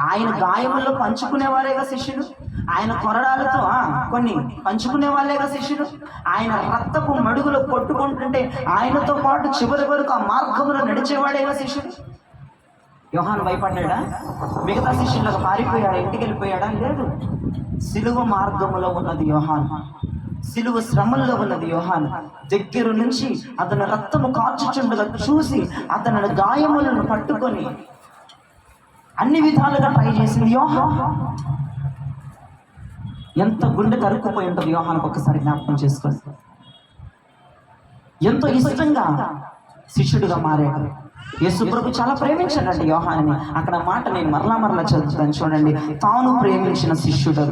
ఆయన గాయముల్లో పంచుకునేవారేగా శిష్యులు. ఆయన కొరడాలతో కొన్ని పంచుకునే వాళ్ళేగా శిష్యులు. ఆయన రక్తపు మడుగులో కొట్టుకుంటుంటే ఆయనతో పాటు చివరి వరకు ఆ మార్గంలో నడిచేవాడేగా శిష్యుడు. యోహాను భయపడ్డా? మిగతా శిష్యులకు పారిపోయాడా? ఇంటికి వెళ్ళిపోయాడా? లేదు. సిలువ మార్గములో ఉన్నది యోహాను, సిలువ శ్రమల్లో ఉన్నది యోహాను. దగ్గర నుంచి అతను రక్తము కార్చుచుండగా చూసి అతని గాయములను పట్టుకొని అన్ని విధాలుగా ట్రై చేసింది యోహాను. ఎంత గుండె తరుక్కుపోయి ఉంటుంది యోహానుకు, ఒక్కసారి జ్ఞాపకం చేసుకోండి. ఎంతో ఇష్టంగా శిష్యుడిగా మారాడు. యేసు ప్రభు చాలా ప్రేమించాడండి యోహానుని. అక్కడ మాట నేను మరలా చదువుతాను చూడండి. తాను ప్రేమించిన శిష్యుడు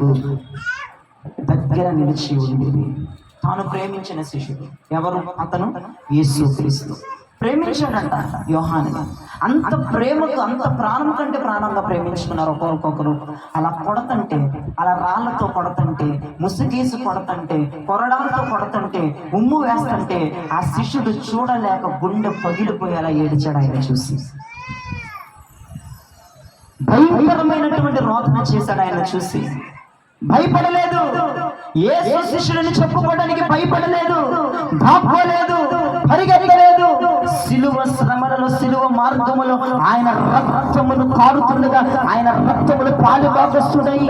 దగ్గర నిలిచి ఉంది. తాను ప్రేమించిన శిష్యుడు ఎవరు? అతను యేసు క్రీస్తు. ప్రేమించాడంట యోహాను. అంత ప్రేమకు, అంత ప్రాణం కంటే ప్రాణంగా ప్రేమించుకున్నారు ఒకరికొకరు. అలా కొడతంటే, అలా రాళ్లతో కొడతంటే, ముసుగేసి కొడతంటే, కొరడాలతో కొడతంటే, ఉమ్ము వేస్తుంటే ఆ శిష్యుడు చూడలేక గుండె పగిలిపోయేలా ఏడిచాడు ఆయన చూసి. భయంకరమైనటువంటి రోదన చేశాడు ఆయన చూసి. భయపడలేదు, యేసు శిష్యులని చెప్పుకోవడానికి భయపడలేదు, దాక్కోలేదు, పరిగెత్తలేదు. సిలువ శ్రమలలో, సిలువ మార్గములో ఆయన రక్తములు కారుతుండగా, ఆయన రక్తములు పాలుభాగస్తుడై,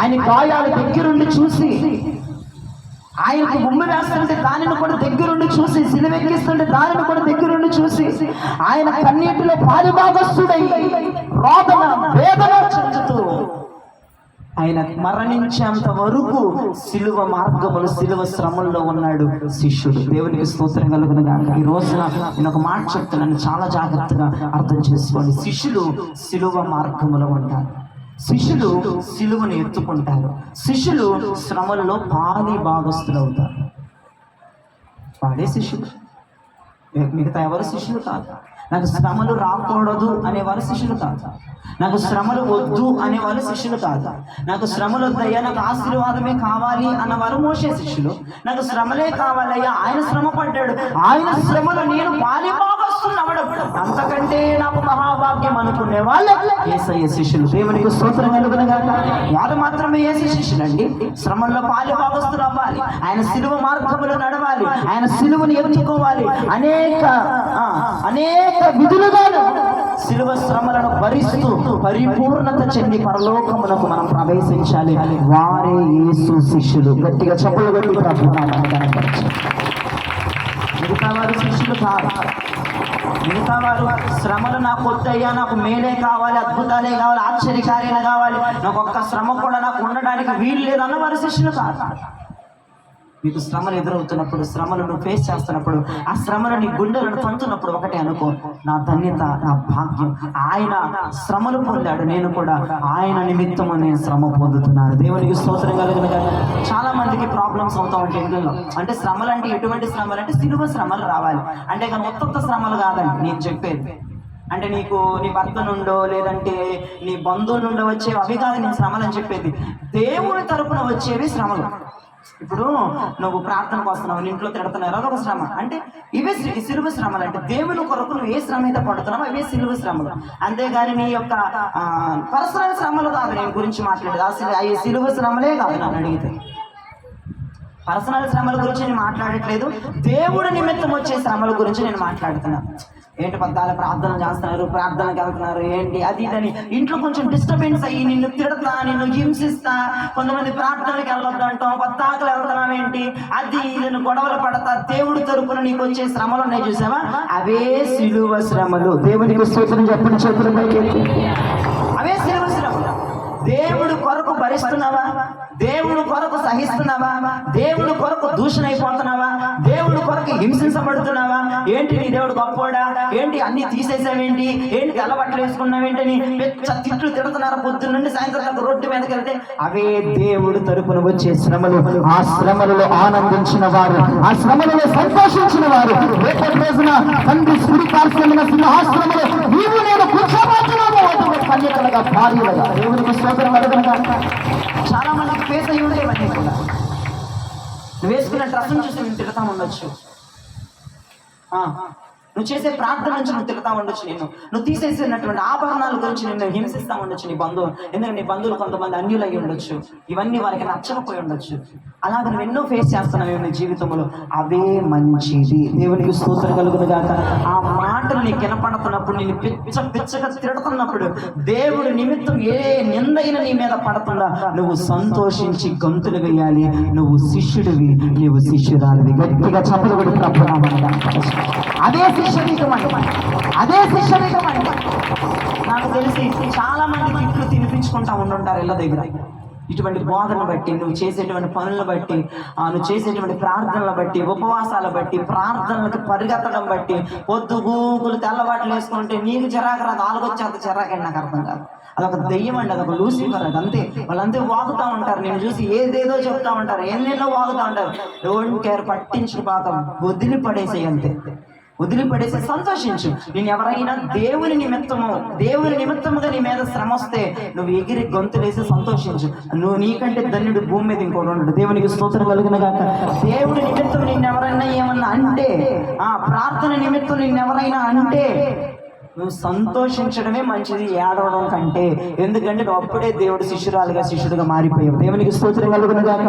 ఆయన గాయాలు దగ్గరుండి చూసి, ఆయనకు ఉమ్మి వేస్తుంటే దానిని కూడా దగ్గరుండి చూసి, సిలువెక్కిస్తుంటే దానిని కూడా దగ్గరుండి చూసి, ఆయన కన్నీటిలో పాలుభాగస్తుడై రోదన, వేదన చెందుతూ ఆయన మరణించేంత వరకు సిలువ మార్గములు, సిలువ శ్రమల్లో ఉన్నాడు శిష్యుడు. దేవునికి స్తోత్రం కలుగును గాక. ఈ రోజున నేను ఒక మాట చెప్తున్నాను, చాలా జాగ్రత్తగా అర్థం చేసుకోండి. శిష్యులు సిలువ మార్గములో ఉంటారు, శిష్యులు సిలువను ఎత్తుకుంటారు, శిష్యులు శ్రమలలో పాలి భాగస్తులు అవుతారు. వాడే శిష్యుడు, మిగతా ఎవరు శిష్యులు కాదు. నాకు శ్రమలు రాకూడదు అనేవారు శిష్యులు కాదు, నాకు శ్రమలు వద్దు అనేవారు శిష్యులు కాదు, నాకు శ్రమలు వద్దయ్యా నాకు ఆశీర్వాదమే కావాలి అన్నవారు మోషే శిష్యులు. నాకు శ్రమలే కావాలయ్యా, ఆయన శ్రమ పడ్డాడు, ఆయన శ్రమలు నేను పాలిభాగస్తున్నాడు, అంతకంటే నాకు మహాభాగ్యం అనుకునే వాళ్ళు యేసయ్య శిష్యులు. దేవునికి స్తోత్రం కలుగును గాక. వారు మాత్రమే యేసు శిష్యులండి. శ్రమల్లో పాలిభాగస్తులు అవ్వాలి, ఆయన సిలువ మార్గములు నడవాలి, ఆయన సిలువను ఎత్తుకోవాలి, అనేక విధులుగాను సిలువ శ్రమలను భరిస్తూ పరిపూర్ణత చెంది పరలోకమునకు మనం ప్రవేశించాలి. వారే యేసు శిష్యులు. గట్టిగా చప్పలు కొట్టి మిగతా వారు శిష్యులు కాదు. మిగతా వారు శ్రమలు నాకు వద్దయ్యా, నాకు మేలే కావాలి, అద్భుతాలే కావాలి, ఆశ్చర్యకార్యాలు కావాలి, నాకు ఒక్క శ్రమ కూడా నాకు ఉండడానికి వీలు లేదన్న వారు శిష్యులు కాదు. మీకు శ్రమలు ఎదురవుతున్నప్పుడు, శ్రమలు నువ్వు ఫేస్ చేస్తున్నప్పుడు, ఆ శ్రమలు నీ గుండెలను తంతున్నప్పుడు ఒకటే అనుకో, నా ధన్యత, నా భాగ్యం, ఆయన శ్రమలు పొందాడు, నేను కూడా ఆయన నిమిత్తము నేను శ్రమ పొందుతున్నాను. దేవునికి స్తోత్రం కలుగును గాక. చాలా మందికి ప్రాబ్లమ్స్ అవుతా ఉంటాయి ఇంట్లో. అంటే శ్రమలు అంటే ఎటువంటి శ్రమలు అంటే సిలువ శ్రమలు రావాలి అంటే ఇక మొత్తం శ్రమలు కాదండి నేను చెప్పేది. అంటే నీకు నీ భర్త నుండో లేదంటే నీ బంధువుల నుండో వచ్చేవి అవి కాదు నేను శ్రమలు అని చెప్పేది. దేవుని తరపున వచ్చేవి శ్రమలు. ఇప్పుడు నువ్వు ప్రార్థనకు వస్తున్నావు, ఇంట్లో తిడుతున్నారు, అదొక శ్రమ. అంటే ఇవే సిలువ శ్రమలు. అంటే దేవుని కొరకు నువ్వు ఏ శ్రమ అయితే పడుతున్నావు అవే సిలువ శ్రమలు. అంతేగాని నీ యొక్క పర్సనల్ శ్రమలు కాదు నేను గురించి మాట్లాడేది. అసలు అవి సిలువ శ్రమలే కాదు. నన్ను అడిగితే పర్సనల్ శ్రమల గురించి నేను మాట్లాడట్లేదు, దేవుడి నిమిత్తం వచ్చే శ్రమల గురించి నేను మాట్లాడుతున్నా. ఏంటి పద్దాలు ప్రార్థన చేస్తున్నారు, ప్రార్థనకి వెళ్తున్నారు, ఏంటి అది ఇదని ఇంట్లో కొంచెం డిస్టర్బెన్స్ అయ్యి నిన్ను తిడతా, నిన్ను హింసిస్తా, కొంతమంది ప్రార్థనకి వెళ్ళొద్దు అంటాం, పద్దాకలు వెళ్తున్నాం ఏంటి అది నేను గొడవలు పడతా. దేవుడి తరపున నీకు వచ్చే శ్రమలు ఉన్నాయి చూసావా, అవే సిలువ శ్రమలు. దేవునికి స్తోత్రం చెప్పండి, చేతుల పైకి అవే సిలువ శ్రమలు. దేవుడు కొరకు భరిస్తున్నావా, దేవుడు కొరకు సహిస్తున్నావా, దేవుడు కొరకు దూషణ అయిపోతున్నావా, దేవుడు కొరకు హింసించబడుతున్నావా, ఏంటి నీ దేవుడు గొప్పోడా, ఏంటి అన్ని తీసేసావేంటి, ఏంటి అలవాట్లు వేసుకున్నావేంటి అని పెద్ద తిట్లు తిడుతున్నారు పొద్దున్న నుండి సాయంత్రం దాకా రోడ్డు మీదకి వెళ్తే. అవే దేవుడు తరపున వచ్చే శ్రమలు. ఆ శ్రమలలో ఆనందించిన వారు, ఆ శ్రమలలో సంతోషించిన వారు రేపటి రోజున తండ్రి స్ఫుడి కార్యక్రమ సింహాశ్రమలో నీవు నేను కూర్చోబోతున్నాము కన్యకలుగా, భార్యలుగా. దేవునికి స్తోత్రం కలుగునుగా. చాలా మందికి ఫేస్ అయ్యి ఉండే ఇవన్నీ కూడా. నువ్వు వేసుకున్న డ్రెస్సును చూసి నేను తిడతా ఉండొచ్చు, నువ్వు చేసే ప్రార్థన నుంచి నువ్వు తిడతా ఉండొచ్చు, నువ్వు తీసేసినటువంటి ఆభరణాల గురించి నిన్ను హింసిస్తా ఉండొచ్చు నీ బంధువులు. ఎందుకంటే నీ బంధువులు కొంతమంది అన్యులై ఉండొచ్చు, ఇవన్నీ వారికి నచ్చకపోయి ఉండొచ్చు. అలాగ నువ్వు ఎన్నో ఫేస్ చేస్తున్నావు నీ జీవితంలో, అవే మంచిది. దేవునికి స్తోత్రం కలుగును గాక. ఆ మాటలు నీకు వినపడుతున్నప్పుడు, నేను పిచ్చగా తిడుతున్నప్పుడు, దేవుడి నిమిత్తం ఏ నిందైన నీ మీద పడుతుందా నువ్వు సంతోషించి గంతులు వేయాలి. నువ్వు శిష్యుడివి, నువ్వు శిష్యురాలివి. గట్టిగా చప్పలు కొట్టి అదే శిష్యరీకం అంటే, అదే శిష్యరీకం అంటే. నాకు తెలిసి చాలా మంది తిట్లు తినిపించుకుంటా ఉండుంటారు ఇళ్ళ దగ్గర. ఇటువంటి బోధనను బట్టి, నువ్వు చేసేటువంటి పనులను బట్టి, నువ్వు చేసేటువంటి ప్రార్థనలు బట్టి, ఉపవాసాల బట్టి, ప్రార్థనలకు పరిగెత్తడం బట్టి, పొద్దు గూగులు తెల్లబాట్లు వేసుకుంటే నీకు చిరాకు రాదు, ఆలోకొచ్చేంత చిరాకండి. నాకు అర్థం కాదు. అదొక దెయ్యం అండి, అదొక లూసిఫర్. అది అంతే, వాళ్ళంతే వాగుతూ ఉంటారు. నేను చూసి ఏదేదో చెప్తా ఉంటారు, ఎన్నెన్నో వాగుతూ ఉంటారు. డోంట్ కేర్, పట్టించుకోక వదిలి పడేసేయి అంతే. వదిలిపడేసి సంతోషించు. నేను ఎవరైనా దేవుని నిమిత్తముగా నీ మీద శ్రమ వస్తే నువ్వు ఎగిరి గొంతులేసి సంతోషించు. నువ్వు నీకంటే ధన్యుడు భూమి మీద ఇంకోటి ఉండడు. దేవునికి స్తోత్రం కలుగును గాక. దేవుడి నిమిత్తం నిన్నెవరైనా ఏమన్నా అంటే, ఆ ప్రార్థన నిమిత్తం నిన్నెవరైనా అంటే నువ్వు సంతోషించడమే మంచిది ఏడవడం కంటే. ఎందుకంటే నువ్వు అప్పుడే దేవుడు శిష్యుడుగా మారిపోయావు. దేవునికి స్తోత్రం కలుగును గాక.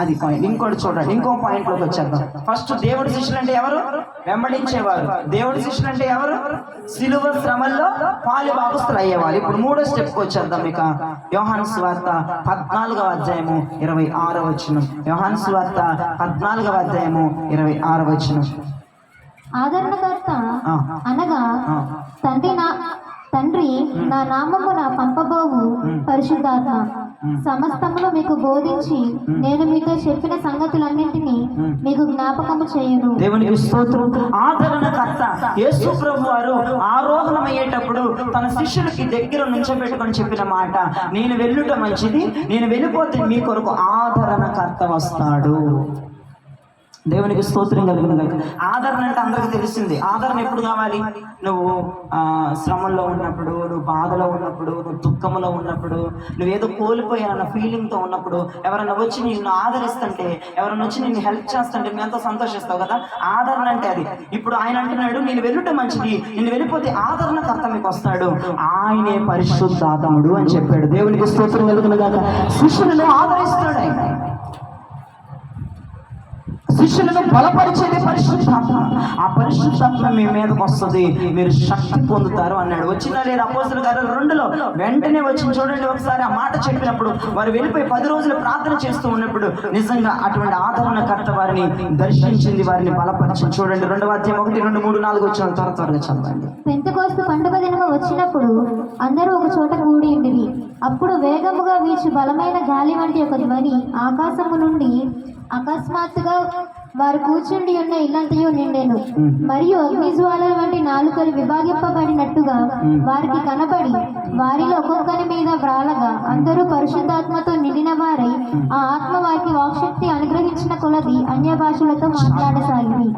అది పాయింట్. ఇంకోటి చూడండి, ఇంకో పాయింట్ లోకి వచ్చేద్దాం. ఫస్ట్ దేవుడి శిష్యులు అంటే ఎవరు? వెంబడించేవారు. దేవుడి శిష్యులు అంటే ఎవరు? సిలువ శ్రమల్లో పాలుభాగస్తులు అయ్యేవారు. ఇప్పుడు మూడో స్టెప్కి వచ్చేద్దాం. ఇక యోహాను సువార్త 14వ అధ్యాయము 26వ వచనం. యోహాను సువార్త 14వ అధ్యాయము 26వ వచనం. ఆదరణకర్త అనగా తండ్రి నా నామమున పంపబోవు పరిశుద్ధాత్మ సమస్తమును మీకు బోధించి నేను మీతో చెప్పిన సంగతులన్నింటినీ మీకు జ్ఞాపకము చేయును. దేవునికి స్తోత్రం. ఆదరణకర్త యేసు ప్రభు వారు ఆరోహణమయ్యేటప్పుడు తన శిష్యులకి దగ్గర నుంచోబెట్టుకొని చెప్పిన మాట, నేను వెళ్ళుట మంచిది, నేను వెళ్ళిపోతే మీ కొరకు ఆదరణకర్త వస్తాడు. దేవునికి స్తోత్రం కలుగును గాక. ఆదరణ అంటే అందరికీ తెలిసింది. ఆదరణ ఎప్పుడు కావాలి? నువ్వు శ్రమంలో ఉన్నప్పుడు, నువ్వు బాధలో ఉన్నప్పుడు, నువ్వు దుఃఖంలో ఉన్నప్పుడు, నువ్వేదో కోల్పోయానన్న ఫీలింగ్తో ఉన్నప్పుడు ఎవరైనా వచ్చి నిన్ను ఆదరిస్తుంటే, ఎవరైనా వచ్చి నిన్ను హెల్ప్ చేస్తుంటే నువ్వు ఎంతో సంతోషిస్తావు కదా. ఆదరణ అంటే అది. ఇప్పుడు ఆయన అంటున్నాడు, నేను వెళ్ళుట మంచిది, నేను వెళ్ళిపోతే ఆదరణకర్త మీకు వస్తాడు, ఆయనే పరిశుద్ధాత్ముడు అని చెప్పాడు. దేవునికి స్తోత్రం కలుగును గాక. శిష్యులను ఆదరిస్తాడు ఆయన. శిష్యులను బలపరిచేది పరిశుద్ధాత్మ. ఆ పరిశుద్ధాత్మ మీ మీదకి వస్తుంది, మీరు శక్తి పొందుతారు అన్నాడు. వచ్చిన లేదు అపోస్తలుల కార్యాలు 2లో వెంటనే వచ్చి చూడండి. ఒకసారి ఆ మాట చెప్పినప్పుడు వారు వెళ్ళిపోయి 10 రోజులు ప్రార్థన చేస్తూ ఉన్నప్పుడు నిజంగా అటువంటి ఆదరణకర్త వారిని దర్శించింది, వారిని బలపరిచింది. చూడండి 2వ అధ్యాయం 1, 2, 3, 4 వచ్చిన త్వరగా చదవండి. పెంతెకోస్తు పండుగ దినము వచ్చినప్పుడు అందరూ ఒక చోట కూడి ఉండిరి. అప్పుడు వేగముగా వీచు బలమైన గాలి వంటి ఒక ధ్వని ఆకాశము నుండి అకస్మాత్తుగా వారు కూర్చుండి ఉన్న ఇల్లంతయు నిండెను. మరియు అగ్నిజ్వాలల వంటి నాలుకలు విభాగింపబడినట్టుగా వారికి కనబడి వారిలో ఒక్కొక్కరి మీద వ్రాలగా అందరూ పరిశుద్ధాత్మతో నిండిన వారై ఆ ఆత్మ వారికి వాక్శక్తి అనుగ్రహించిన కొలది అన్య భాషలతో మాట్లాడసాగింది.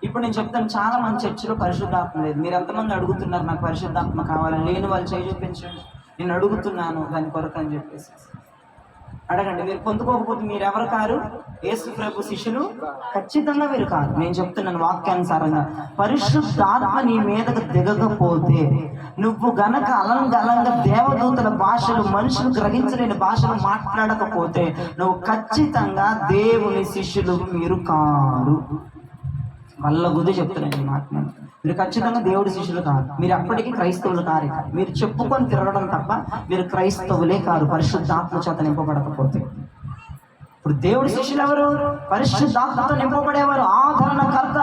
ఇప్పుడు నేను చెప్తాను, చాలా మంది చర్చిలో పరిశుద్ధాత్మ లేదు. మీరు ఎంతమంది అడుగుతున్నారు నాకు పరిశుద్ధాత్మ కావాలని? లేని వాళ్ళు చేయి చూపించండి, నేను అడుగుతున్నాను దాని కొరకు అని చెప్పేసి అడగండి. మీరు పొందుకోకపోతే మీరు ఎవరు కారు? యేసు ప్రభు శిష్యులు ఖచ్చితంగా మీరు కాదు. నేను చెప్తున్నాను వాక్యానుసారంగా, పరిశుద్ధాత్మ నీ మీదకు దిగకపోతే, నువ్వు గనక అలంగలంగా దేవదూతల భాషలు, మనుషులు గ్రహించలేని భాషలు మాట్లాడకపోతే నువ్వు ఖచ్చితంగా దేవుని శిష్యులు మీరు కారు. వల్ల గుద్ది చెప్తున్నాను ఈ మాట. మీరు ఖచ్చితంగా దేవుడి శిష్యులు కాదు. మీరు అప్పటికీ క్రైస్తవులు కారు. మీరు చెప్పుకొని తిరగడం తప్ప మీరు క్రైస్తవులే కారు, పరిశుద్ధాత్మ చేత నింపబడకపోతే. ఇప్పుడు దేవుడి శిష్యులు ఎవరు? పరిశుద్ధాత్మతో నింపబడేవారు. ఆదరణకర్త,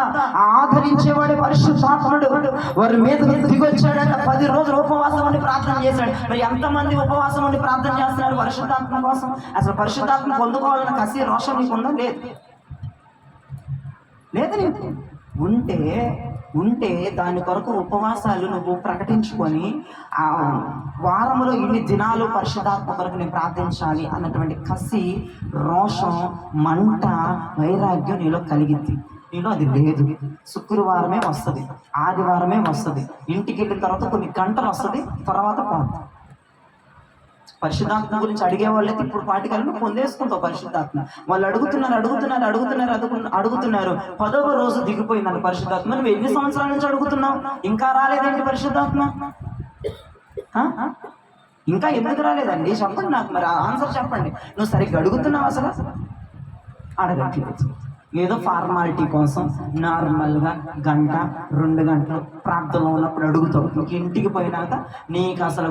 ఆదరించేవాడే పరిశుద్ధాత్ముడు. వారి మీద దిగొచ్చాడంట. 10 రోజులు ఉపవాసం ఉండి ప్రార్థన చేశాడు. మరి ఎంతమంది ఉపవాసం ఉండి ప్రార్థన చేస్తున్నారు పరిశుద్ధాత్మ కోసం? అసలు పరిశుద్ధాత్మ పొందుకోవాలన్న కసి రోషం నీకుందా? లేదు నీకు. ఉంటే దాని కొరకు ఉపవాసాలు నువ్వు ప్రకటించుకొని ఆ వారంలో ఇన్ని దినాలు పరిశుద్ధాత్మ కొరకు నేను ప్రార్థించాలి అన్నటువంటి కసి, రోషం, మంట, వైరాగ్యం నీలో కలిగింది. నీలో అది లేదు. శుక్రవారమే వస్తుంది, ఆదివారమే వస్తుంది, ఇంటికి వెళ్ళిన తర్వాత కొన్ని గంటలు వస్తుంది, తర్వాత పోతుంది. పరిశుద్ధాత్మ గురించి అడిగే వాళ్ళైతే ఇప్పుడు పాటికలను పొందేసుకుంటావు పరిశుద్ధాత్మ. వాళ్ళు అడుగుతున్నారు 10వ రోజు దిగిపోయిందని పరిశుద్ధాత్మ. నువ్వు ఎన్ని సంవత్సరాల నుంచి అడుగుతున్నావు, ఇంకా రాలేదేంటి పరిశుద్ధాత్మ? ఇంకా ఎందుకు రాలేదండి? చెప్పండి నాకు, మరి ఆన్సర్ చెప్పండి. నువ్వు సరిగ్గా అడుగుతున్నావు? అసలు అడగట్లేదు. ఏదో ఫార్మాలిటీ కోసం నార్మల్గా 1-2 గంటలు ప్రార్థనలో ఉన్నప్పుడు అడుగుతావు. నీకు ఇంటికి పోయినాక నీకు అసలు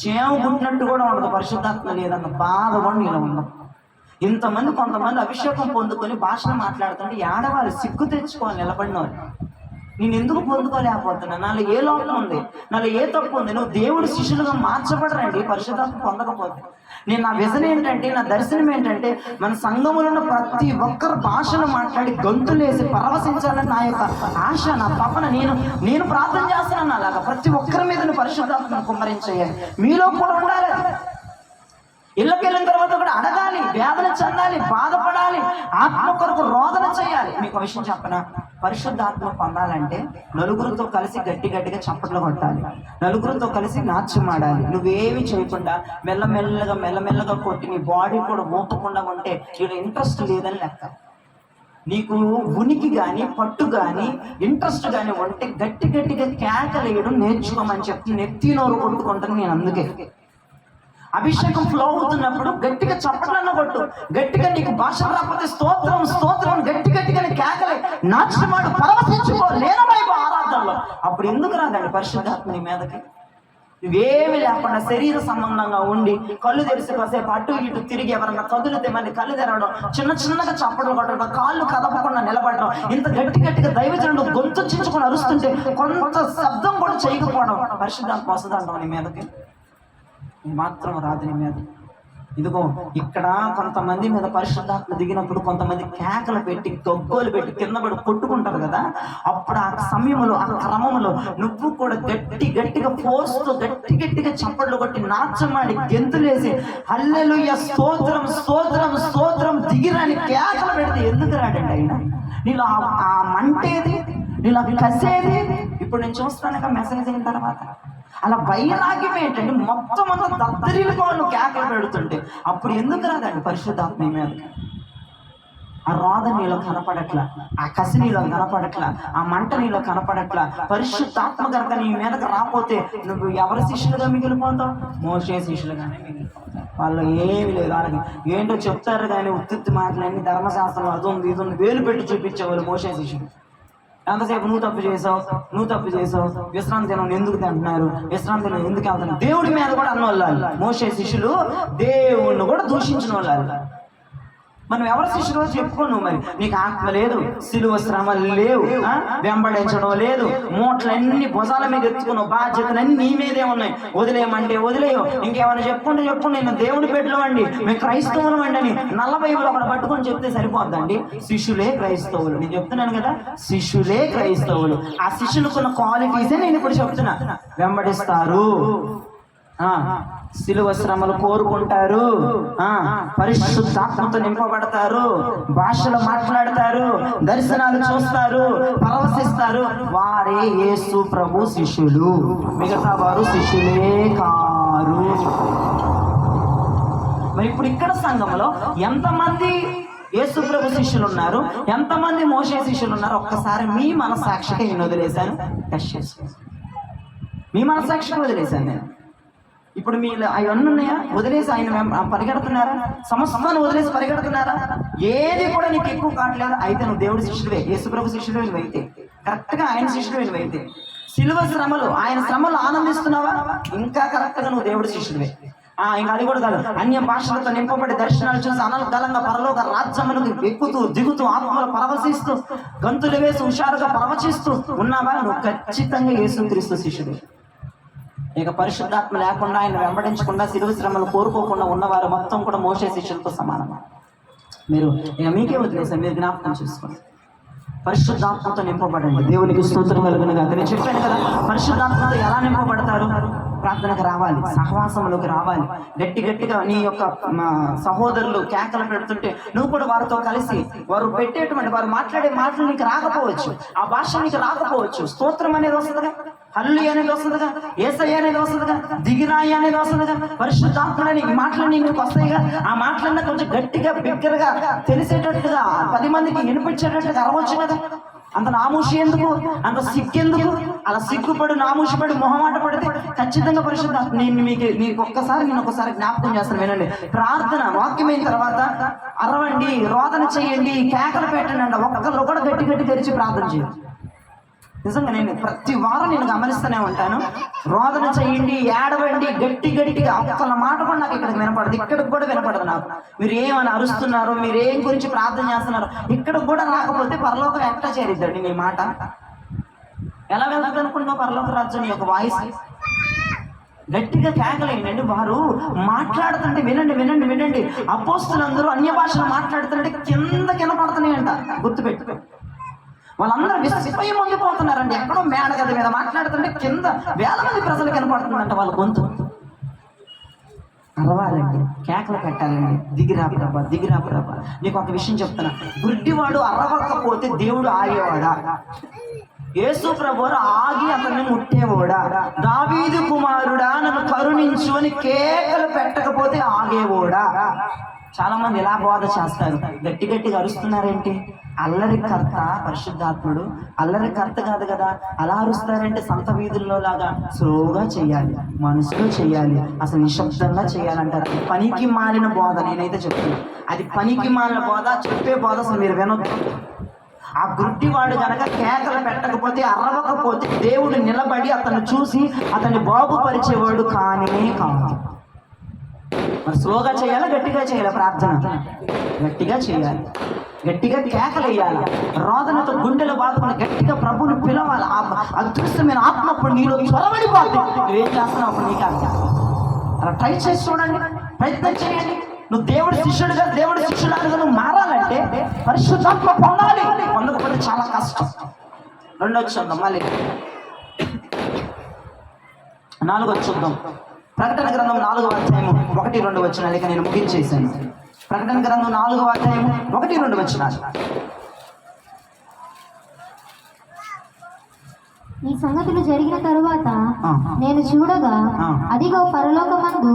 చేమకుంటున్నట్టు కూడా ఉండదు. పరిశుద్ధాత్మ లేదన్న బాధ కూడా నీలో ఉండదు. కొంతమంది అభిషేకం పొందుకొని భాషను మాట్లాడుతుంటే ఏడవాళ్ళు సిగ్గు తెచ్చుకోవాలి నిలబడిన వాళ్ళు. నేను ఎందుకు పొందుకోలేకపోతున్నా? నాలో ఏ లోపం ఉంది, నాలో ఏ తప్పు ఉంది? నువ్వు దేవుడు శిష్యులుగా మార్చబడరండి పరిశుద్ధాత్మ పొందకపోతే. నా విజన్ ఏంటంటే, నా దర్శనం ఏంటంటే, మన సంఘములో ఉన్న ప్రతి ఒక్కరు భాషను మాట్లాడి గొంతులేసి పరవశించాలని నా యొక్క ఆశ, నా తపన. నేను ప్రార్థన చేస్తున్నాను అలాగా ప్రతి ఒక్కరి మీద పరిశుద్ధాత్మను కుమ్మరించేయాలి. మీలో కూడా ఉండాలి. ఇళ్ళకి వెళ్ళిన తర్వాత కూడా అడగాలి, వేదన చెందాలి, బాధపడాలి, ఆత్మ కొరకు రోదన చేయాలి. మీకు విషయం చెప్పనా, పరిశుద్ధాత్మ పొందాలంటే నలుగురితో కలిసి గట్టిగా చప్పట్లు కొట్టాలి, నలుగురితో కలిసి నాట్యం ఆడాలి. నువ్వేమి చేయకుండా మెల్లమెల్లగా కొట్టి నీ బాడీ కూడా ఊపకుండా ఉంటే నీకు ఇంట్రెస్ట్ లేదని లెక్క. నీకు ఉనికి కానీ పట్టు కానీ ఇంట్రెస్ట్ కానీ ఉంటే గట్టిగా కేకలేయడం నేర్చుకోమని చెప్తే నెత్తి నోరు కొట్టుకుంటాను నేను. అందుకే అభిషేకం ఫ్లో అవుతున్నప్పుడు గట్టిగా చప్పట్లన్న కొట్టు, గట్టిగా నీకు భాష రాకపోతే స్తోత్రం గట్టిగా కేకలే నాట్యమాడు, పరవశించుకో, లేనమైపో ఆరాధనలో. అప్పుడు ఎందుకు రాదండి పరిశుద్ధాత్మ నీ మీదకి? నువ్వేమి లేకుండా శరీర సంబంధంగా ఉండి కళ్ళు తెరిసి కాసేపు అటు ఇటు తిరిగి ఎవరన్నా కదులితే మళ్ళీ కళ్ళు తెరవడం, చిన్నగా చప్పట్లు కొట్టడం, కాళ్ళు కదపకుండా నిలబడడం, ఇంత గట్టిగా దైవజనుడు గొంతు చించుకొని అరుస్తుంటే కొంత శబ్దం కూడా చేయకపోవడం, పరిశుద్ధాత్మ వస్తుందంటాం నీ మీదకి? మాత్రం రాదు నీ మీద. ఇదిగో ఇక్కడ కొంతమంది మీద పరిశుద్ధాత్మ దిగినప్పుడు కొంతమంది కేకలు పెట్టి గొగ్గోలు పెట్టి కింద పడి కొట్టుకుంటారు కదా, అప్పుడు ఆ సమయంలో ఆ క్రమంలో నువ్వు కూడా గట్టిగా ఫోర్స్తో గట్టిగా చప్పట్లు కొట్టి నాచమాడి గెంతులేసి హల్లెలూయా స్తోత్రం దిగిరాని కేకలు పెడితే ఎందుకు రాడండి ఆయన? నీలో ఆ మంటేది, నీలో కసేది. ఇప్పుడు నేను చూస్తాను మెసేజ్ అయిన తర్వాత అలా వైరాగ్యం ఏంటంటే మొత్తం అంతా దద్దరిల్లిపోను కేకలు పెడుతుంటే అప్పుడు ఎందుకు రాదండి పరిశుద్ధాత్మ నీ మీదకి? ఆ రోద నీలో కనపడట్లా, ఆ కసి నీలో కనపడట్లా, ఆ మంట నీలో కనపడట్లా. పరిశుద్ధాత్మ కనుక నీ మీదకి రాకపోతే నువ్వు ఎవరి శిష్యులుగా మిగిలిపోతావు? మోషే శిష్యులుగానే మిగిలిపోతావు. వాళ్ళు ఏమి లేదు, వాళ్ళకి ఏంటో చెప్తారు కానీ ఉత్తి మాటలన్నీ ధర్మశాస్త్రం అది ఉంది ఇది ఉంది వేలు పెట్టి చూపించేవాళ్ళు మోషే శిష్యులు. ఎంతసేపు నువ్వు తప్పు చేసావు, విశ్రాంతి దినం ఎందుకు తింటున్నారు, విశ్రాంతి దినం ఎందుకు వెళ్తున్నారు, దేవుడి మీద కూడా అన్న వాళ్ళు మోషే శిష్యులు దేవుణ్ణి కూడా దూషించిన వాళ్ళు. మనం ఎవరి శిష్యులో చెప్పుకోను. మరి నీకు ఆత్మ లేదు, సిలువ శ్రమలు లేవు, వెంబడించడం లేదు, మూటలన్నీ భుజాల మీద ఎత్తుకున్నావు, బాధ్యతలన్నీ నీ మీదే ఉన్నాయి, వదిలేయమంటే వదిలేయవు. ఇంకేమైనా చెప్పుకుంటే నేను దేవుడి బిడ్డలు అండి, మేము క్రైస్తవులు అండి అని నల్ల బైబిల్ అక్కడ పట్టుకొని చెప్తే సరిపోద్దండి. శిష్యులే క్రైస్తవులు. నేను చెప్తున్నాను కదా, శిష్యులే క్రైస్తవులు. ఆ శిష్యులకున్న క్వాలిటీసే నేను ఇప్పుడు చెప్తున్నా. వెంబడిస్తారు, సిలువ శ్రమలు కోరుకుంటారు, పరిశుద్ధాత్మతో నింపబడతారు, భాషలు మాట్లాడతారు, దర్శనాలు చూస్తారు, పరవశిస్తారు. వారే యేసు ప్రభు శిష్యులు, మిగతా వారు శిష్యులే కారు. మరి ఇప్పుడు ఇక్కడ సంఘంలో ఎంతమంది యేసు ప్రభు శిష్యులు ఉన్నారు, ఎంతమంది మోషే శిష్యులు ఉన్నారు? ఒక్కసారి మీ మనసాక్షికి నేను వదిలేశాను, టెస్ట్ చేసుకో. మీ మనసాక్షికి వదిలేశాను నేను. ఇప్పుడు మీ అవన్నీ ఉన్నాయా? వదిలేసి ఆయన పరిగెడుతున్నారా? సమస్తాన్ని వదిలేసి పరిగెడుతున్నారా? ఏది కూడా నీకు ఎక్కువ కావట్లేదు. అయితే నువ్వు దేవుడి శిష్యుడివే, యేసుప్రభు శిష్యుడు నువ్వైతే, కరెక్ట్గా ఆయన శిష్యుడు నువ్వైతే. సిలువ శ్రమలు, ఆయన శ్రమలు ఆనందిస్తున్నావా? ఇంకా కరెక్ట్గా నువ్వు దేవుడి శిష్యుడివే. ఇంకా అది కూడా కాదు, అన్య భాషలతో నింపబడి దర్శనాలు చూసి అనర్గళంగా పరలోక రాజ్యములకు ఎక్కుతూ దిగుతూ ఆత్మలు పరవశిస్తూ గంతులు వేసి హుషారుగా ప్రవచిస్తూ ఉన్నావా? నువ్వు ఖచ్చితంగా యేసుక్రీస్తు శిష్యుడు. ఇక పరిశుద్ధాత్మ లేకుండా ఆయన వెంబడించకుండా సిలువ శ్రమలు కోరుకోకుండా ఉన్నవారు మొత్తం కూడా మోషే శిష్యులతో సమానం. మీరు ఇక మీకే వదిలేసారు, మీరు జ్ఞాపకం చేసుకోండి. పరిశుద్ధాత్మతో నింపబడండి. దేవునికి స్తోత్రం కలుగును గాక. నేను చెప్పాను కదా, పరిశుద్ధాత్మతో ఎలా నింపబడతారు? ప్రార్థనకు రావాలి, సహవాసంలోకి రావాలి, గట్టిగా నీ యొక్క సహోదరులు కేకలు పెడుతుంటే నువ్వు కూడా వారితో కలిసి, వారు పెట్టేటువంటి వారు మాట్లాడే మాటలు నీకు రాకపోవచ్చు, ఆ భాష నీకు రాకపోవచ్చు, స్తోత్రం అనేది వస్తుందిగా, హల్లెలూయా అనేది వస్తుందిగా, యేసయ్య అనేది వస్తుందిగా, దిగిరాయి అనేది వస్తుందిగా, పరిశుద్ధాత్మ నీకు మాటలన్నీ నీకు వస్తాయిగా. ఆ మాటలన్నా కొంచెం గట్టిగా బిగ్గరగా తెలిసేటట్టుగా 10 మందికి వినిపించేటట్టుగా అరవచ్చు కదా. అంత నామూషి ఎందుకు, అంత సిగ్గెందుకు? అలా సిగ్గుపడి నామూషిపడి మొహమాట పడితే ఖచ్చితంగా పరిశుద్ధాత్మ నీకు ఒకసారి జ్ఞాపకం చేస్తాను, వినండి. ప్రార్థన వాక్యం అయిన తర్వాత అరవండి, రోదన చేయండి, కేకలు పెట్టండి అంట. ఒక్కళ్ళు కూడా గట్టి తెరిచి ప్రార్థన చేయండి. నిజంగా నేను ప్రతి వారం నేను గమనిస్తూనే ఉంటాను. రోదన చేయండి, ఏడవండి, గట్టిగా ఒక్కళ్ళ మాట కూడా నాకు ఇక్కడ వినపడదు, ఇక్కడికి కూడా వినపడదు నాకు. మీరు ఏమని అరుస్తున్నారు, మీరు ఏం గురించి ప్రార్థన చేస్తున్నారు, ఇక్కడికి కూడా రాకపోతే పరలోకం ఎట్లా చేరిద్దండి మీ మాట? ఎలా వెళ్తుంది అనుకుంటున్నావు పరలోక రాజ్యం? నీ యొక్క వాయిస్ గట్టిగా కేకలేయండి. వారు మాట్లాడుతుంటే వినండి. అపోస్తులందరూ అన్య భాషలు మాట్లాడుతుంటే కింద వినపడుతున్నాయంట. గుర్తుపెట్టుకో, వాళ్ళందరూ విసిపోయి పొంగిపోతున్నారండి. ఎక్కడో మేడ గది మీద మాట్లాడుతుంటే కింద వేల మంది ప్రజలు కనపడుతుందంట వాళ్ళ గొంతు. అరవాలండి, కేకలు పెట్టాలండి, దిగిరా ప్రభా, దిగిరా ప్రభా. నీకు ఒక విషయం చెప్తున్నా, గుడ్డివాడు అరవకపోతే దేవుడు ఆగేవాడా? యేసు ప్రభువు ఆగి అతన్ని ముట్టేవాడా? దావీదు కుమారుడా నన్ను కరుణించు అని కేకలు పెట్టకపోతే ఆగేవాడా? చాలా మంది ఇలా బోధ చేస్తారు, గట్టి గట్టిగా అరుస్తున్నారేంటి? అల్లరి కర్త పరిశుద్ధాత్ముడు, అల్లరి కర్త కాదు కదా, అలా అరుస్తారంటే సంత వీధుల్లో లాగా స్లోగా చేయాలి, మనసులో చేయాలి, అసలు నిశ్శబ్దంగా చేయాలంటారు. పనికి మాలిన బోధ. నేనైతే చెప్తున్నా, అది పనికి మాలిన బోధ. చెప్పే బోధ అసలు మీరు వినొద్దు. ఆ గుడ్డివాడు గనక కేకలు పెట్టకపోతే, అరవకపోతే దేవుడు నిలబడి అతన్ని చూసి అతన్ని బాగుపరిచేవాడు కానే కాదు. మరి స్లోగా చేయాలా, గట్టిగా చేయాలా? ప్రార్థన గట్టిగా చేయాలి, గట్టిగా కేకలు వేయాలి, రోదనతో గుండెలు బాదుకొని గట్టిగా ప్రభుని పిలవాలి. అదృష్టమైన ఆత్మ అప్పుడు నీలో చొరబడిపోతుంది. నువ్వేం చేస్తున్నావు అప్పుడు నీకు అర్థం. అలా ట్రై చేసి చూడండి, ప్రయత్నం చేయండి. నువ్వు దేవుడి శిష్యుడుగా, దేవుడి శిష్యుడుగా నువ్వు మారాలంటే పరిశుద్ధాత్మ పొందాలి. పొందకపోతే చాలా కష్టం. రెండోది చూద్దాం, మళ్ళీ 4వ చూద్దాం. ప్రకటన గ్రంథం 4వ అధ్యాయము 1-2 వచనాలు. ఇక నేను ముగించేశాను. ప్రకటన గ్రంథం 4వ అధ్యాయము 1-2 వచనాలు. ఈ సంగతులు జరిగిన తరువాత నేను చూడగా, అదిగో పరలోకమందు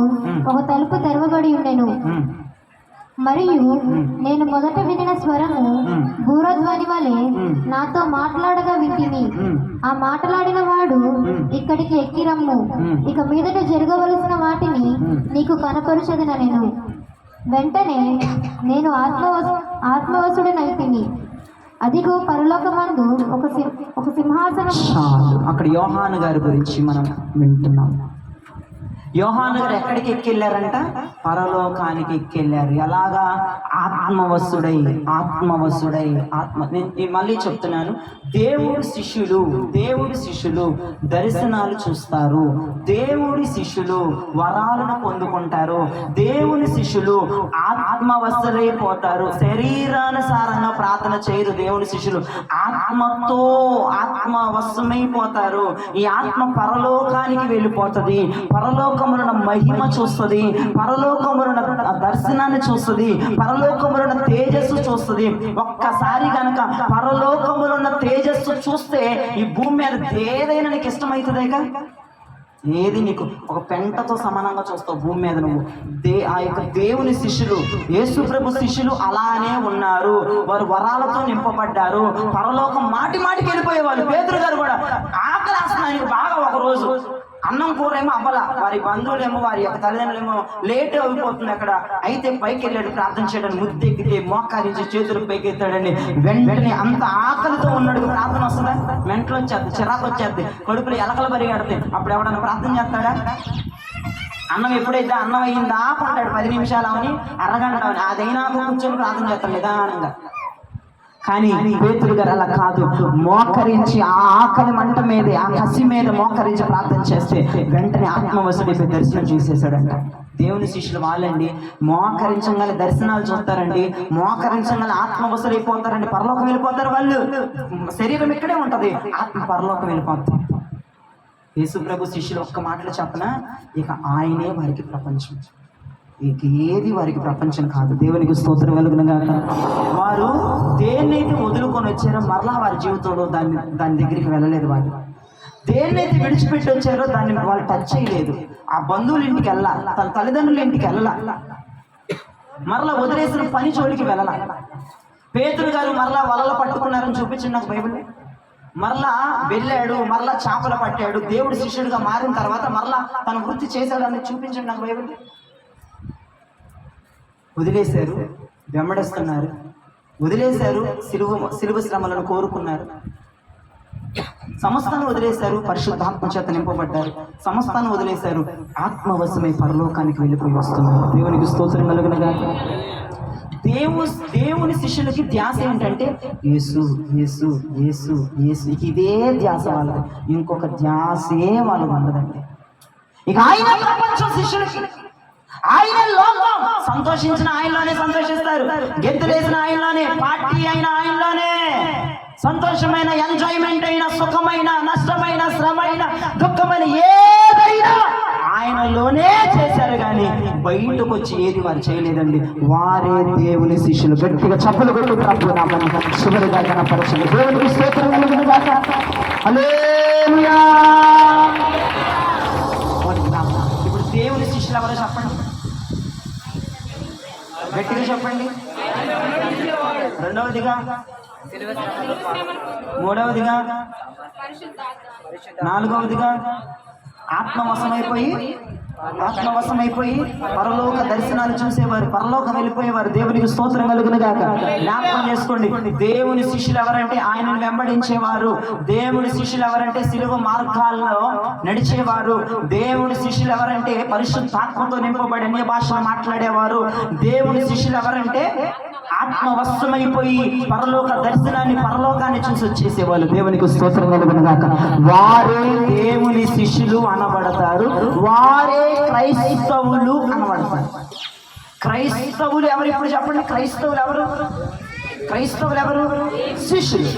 ఒక తలుపు తెరవబడి ఉండెను. మరియు నేను మొదట వినిన స్వరము భూరధ్వని వలె నాతో మాట్లాడగా వింటిని. ఆ మాట్లాడిన వాడు, ఇక్కడికి ఎక్కిరమ్ము, ఇక మీదట జరగవలసిన వాటిని నీకు కనపరుచదిన నేను. వెంటనే నేను ఆత్మవశుడనైతిని. అదిగో పరలోకమందు ఒక సింహాసనం. అక్కడ యోహాను గారి గురించి మనం వింటున్నాం. యోహాను గారు ఎక్కడికి ఎక్కెళ్ళారంట? పరలోకానికి ఎక్కెళ్ళారు. ఎలాగా? ఆత్మవశుడై. నేను మళ్ళీ చెప్తున్నాను, దేవుడి శిష్యులు దర్శనాలు చూస్తారు, దేవుడి శిష్యులు వరాలను పొందుకుంటారు, దేవుని శిష్యులు ఆత్మవశులైపోతారు. శరీరానుసారంగా ప్రార్థన చేయరు దేవుని శిష్యులు, ఆత్మవశమైపోతారు. ఈ ఆత్మ పరలోకానికి వెళ్ళిపోతుంది, పరలోకమున మహిమ చూస్తుంది, పరలోకమున దర్శనాన్ని చూస్తుంది, పరలోకమున తేజస్సు చూస్తుంది. ఒక్కసారి గనక పరలోకమున తేజస్సు చూస్తే ఈ భూమి మీద ఏదైనా నీకు ఇష్టమవుతుందేగా? ఏది నీకు ఒక పెంటతో సమానంగా చూస్తావు భూమి మీద నువ్వు. ఆ యొక్క దేవుని శిష్యులు, యేసు ప్రభు శిష్యులు అలానే ఉన్నారు. వారు వరాలతో నింపబడ్డారు, పరలోకం మాటికి వెళ్ళిపోయేవాళ్ళు. పేతురు గారు కూడా ఆకలి ఆయనకు బాగా. ఒక రోజు అన్నం కూర ఏమో అవ్వాల, వారి బంధువులేమో, వారి యొక్క తల్లిదండ్రులేమో లేట్ అయిపోతుంది అక్కడ. అయితే పైకి వెళ్ళాడు ప్రార్థన చేయడానికి. ముద్దెక్కితే మోకారించి చేతులు పైకి ఎత్తాడండి. వెంటనే అంత ఆకలితో ఉన్నాడు. ప్రార్థన వస్తుందా? మెంటలు వచ్చేది, చిరాకు వచ్చేది, కడుపులో ఎలకలు పరిగెడతాయి. అప్పుడు ఎవడన్నా ప్రార్థన చేస్తాడా? అన్నం ఎప్పుడైతే అన్నం అయ్యిందా కొంటాడు, 10 నిమిషాలు అవని, అరగంట అవని, అదైనా కూర్చొని ప్రార్థన చేస్తాడు నిదానంగా. కానీ పేతురు గారు అలా కాదు. మోకరించి ఆ ఆకలి మంట మీద, ఆ కసి మీద మోకరించి ప్రార్థన చేస్తే వెంటనే ఆత్మవశుడిపై దర్శనం చూసేశాడంట. దేవుని శిష్యులు వాళ్ళండి, మోకరించగానే దర్శనాలు చూస్తారండి, మోకరించగానే ఆత్మవశులైపోతారండి, పరలోకం వెళ్ళిపోతారు. వాళ్ళు శరీరం ఇక్కడే ఉంటది, ఆత్మ పరలోకం వెళ్ళిపోతారు. యేసు ప్రభు శిష్యులు ఒక్క మాటలు చెప్పనా, ఇక ఆయనే వారికి ప్రపంచం, ఇక ఏది వారికి ప్రపంచం కాదు. దేవునికి స్తోత్రం కలుగునుగాక. వారు దేన్నైతే వదులుకొని వచ్చారో మరలా వారి జీవితంలో దాని దగ్గరికి వెళ్ళలేదు. వారు దేన్నైతే విడిచిపెట్టి వచ్చారో దాన్ని వాళ్ళు టచ్ చేయలేదు. ఆ బంధువుల ఇంటికి వెళ్ళాల, తన తల్లిదండ్రుల ఇంటికి వెళ్ళాల, మరలా వదిలేసిన పని చోటికి వెళ్ళాల. పేతురు గారు మరలా వలలు పట్టుకున్నారని చూపించింది నాకు బైబిల్. మరలా వెళ్ళాడు, మరలా చేపలు పట్టాడు, దేవుడు శిష్యుడిగా మారిన తర్వాత మరలా తన వృత్తి చేశాడని చూపించండి నాకు బైబిల్. వదిలేశారు, వెంబడిస్తున్నారు, వదిలేశారు, సిలువ శ్రమలను కోరుకున్నారు, సమస్తాన్ని వదిలేశారు, పరిశుద్ధాత్మ చేత నింపబడ్డారు, సమస్తాన్ని వదిలేశారు, ఆత్మవశమై పరలోకానికి వెళ్ళిపోయి వస్తున్నారు. దేవునికి స్తోత్రం కలుగునుగాక. దేవుని శిష్యులకి ధ్యాస ఏంటంటే యేసు యేసు యేసు యేసు, ఇదే ధ్యాస వాళ్ళది, ఇంకొక ధ్యాసే వాళ్ళకు ఉండదండి. ఇక ఆయన ప్రపంచం శిష్యులకి, ఆయన లోకం. సంతోషించిన ఆయనలోనే సంతోషిస్తారు, గెంతులేసిన ఆయనలోనే, పార్టీ అయిన ఆయనలోనే, సంతోషమైన, ఎంజాయ్మెంట్ అయిన, సుఖమైన, నష్టమైన, శ్రమైన, దుఃఖమైన ఏదైనా ఆయనలోనే చేశారు. కానీ బయటకు వచ్చి ఏది వారు చేయలేదండి. వారే దేవుని శిష్యులు. గట్టిగా చప్పలు కొట్టుకున్నప్పుడు నా మన శుభలుగా కనపరచండి. దేవునికి స్తోత్రం కలుగును గాక. హల్లెలూయా. ఇప్పుడు దేవుని శిష్యులు ఎవరో చెప్పండి, గట్టిగా చెప్పండి. రెండవదిగా, మూడవదిగా, నాలుగవదిగా ఆత్మవశమైపోయి పరలోక దర్శనాలు చూసేవారు, పరలోకం వెళ్ళిపోయేవారు. దేవునికి స్తోత్రం కలుగును గాక. జ్ఞాపకం చేసుకోండి, దేవుని శిష్యులు ఎవరంటే ఆయనను వెంబడించేవారు. దేవుని శిష్యులు ఎవరంటే సిలువ మార్గాల్లో నడిచేవారు. దేవుని శిష్యులు ఎవరంటే పరిశుద్ధాత్మతో నింపబడి అన్య భాషలు మాట్లాడేవారు. దేవుని శిష్యులు ఎవరంటే ఆత్మవశమైపోయి పరలోక దర్శనాన్ని, పరలోకాన్ని చూసి వచ్చేసేవాళ్ళు. దేవునికి స్తోత్రం కలుగును గాక. వారే దేవుని శిష్యులు అనబడతారు. వారే క్రైస్తవులు అనబడతారు. క్రైస్తవులు ఎవరు? ఇప్పుడు చెప్పండి, క్రైస్తవులు ఎవరు? క్రైస్తవులు ఎవరు? శిష్యులు.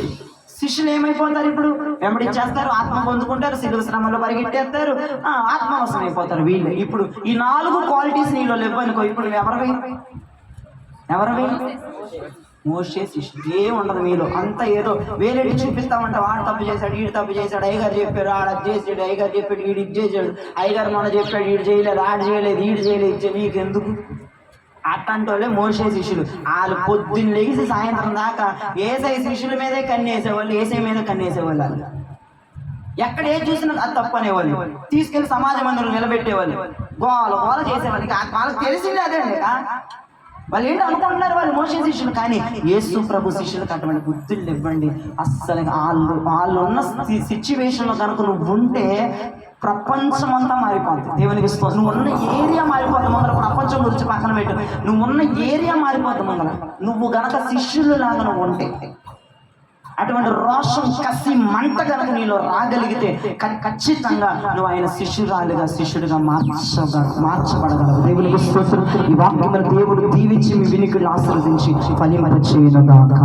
శిష్యులు ఏమైపోతారు? ఇప్పుడు వెంబడించేస్తారు, ఆత్మ పొందుకుంటారు, సిలువ శ్రమలో పరిగెట్టేస్తారు, ఆత్మవశం అయిపోతారు వీళ్ళు. ఇప్పుడు ఈ 4 క్వాలిటీస్ నీలో లేవనుకో, ఇప్పుడు ఎవరు మోషే శిష్యులు. ఏం ఉండదు మీలో, అంతా ఏదో వేరేటి చూపిస్తామంట. వాడు తప్పు చేశాడు, వీడు తప్పు చేశాడు, అయ్యగారు చెప్పారు, ఆడ చేసాడు, అయ్యగారు చెప్పాడు, వీడు ఇది చేశాడు, అయ్యగారు మొన్న చెప్పాడు, వీడు చేయలేదు, ఆడు చేయలేదు, వీడు చేయలేదు, నీకెందుకు? అట్లాంటి వాళ్ళే మోషే శిష్యులు. వాళ్ళు పొద్దున్న లేచి సాయంత్రం దాకా ఏసై శిష్యుల మీదే కన్నేసేవాళ్ళు, ఏసై మీద కన్నేసేవాళ్ళు. ఎక్కడ ఏం చూసినా అది తప్పు అనేవాళ్ళు. తీసుకెళ్లి సమాజ మందిరం నిలబెట్టేవాళ్ళు, గోల చేసేవాళ్ళు. వాళ్ళకి తెలిసిందే అదేండి. వాళ్ళు ఏంటి అనుకుంటున్నారు, వాళ్ళు మోషే శిష్యులు. కానీ యేసు ప్రభు శిష్యులకు అటువంటి బుద్ధులు ఇవ్వండి. అస్సలు వాళ్ళు ఉన్న సిచ్యువేషన్లో కనుక నువ్వు ఉంటే ప్రపంచం అంతా మారిపోతుంది. దేవునికి స్తోత్రం. నువ్వు ఉన్న ఏరియా మారిపోతుంది. ముందర ప్రపంచం గురించి పక్కన పెట్టు, నువ్వు ఉన్న ఏరియా మారిపోతుంది. ముందర నువ్వు గనక శిష్యులు లాగా నువ్వు ఉంటే, అటువంటి రోషం, కసి, మంట కనుక నీలో రాగలిగితే ఖచ్చితంగా నువ్వు ఆయన శిష్యుడిగా మార్చబడగలవు. దేవునికి స్తోత్రం. ఈ వాక్యమును దేవుడు దీవించి మీ వినికిడిని ఆశీర్వదించి ఫలింపచేయును గాక.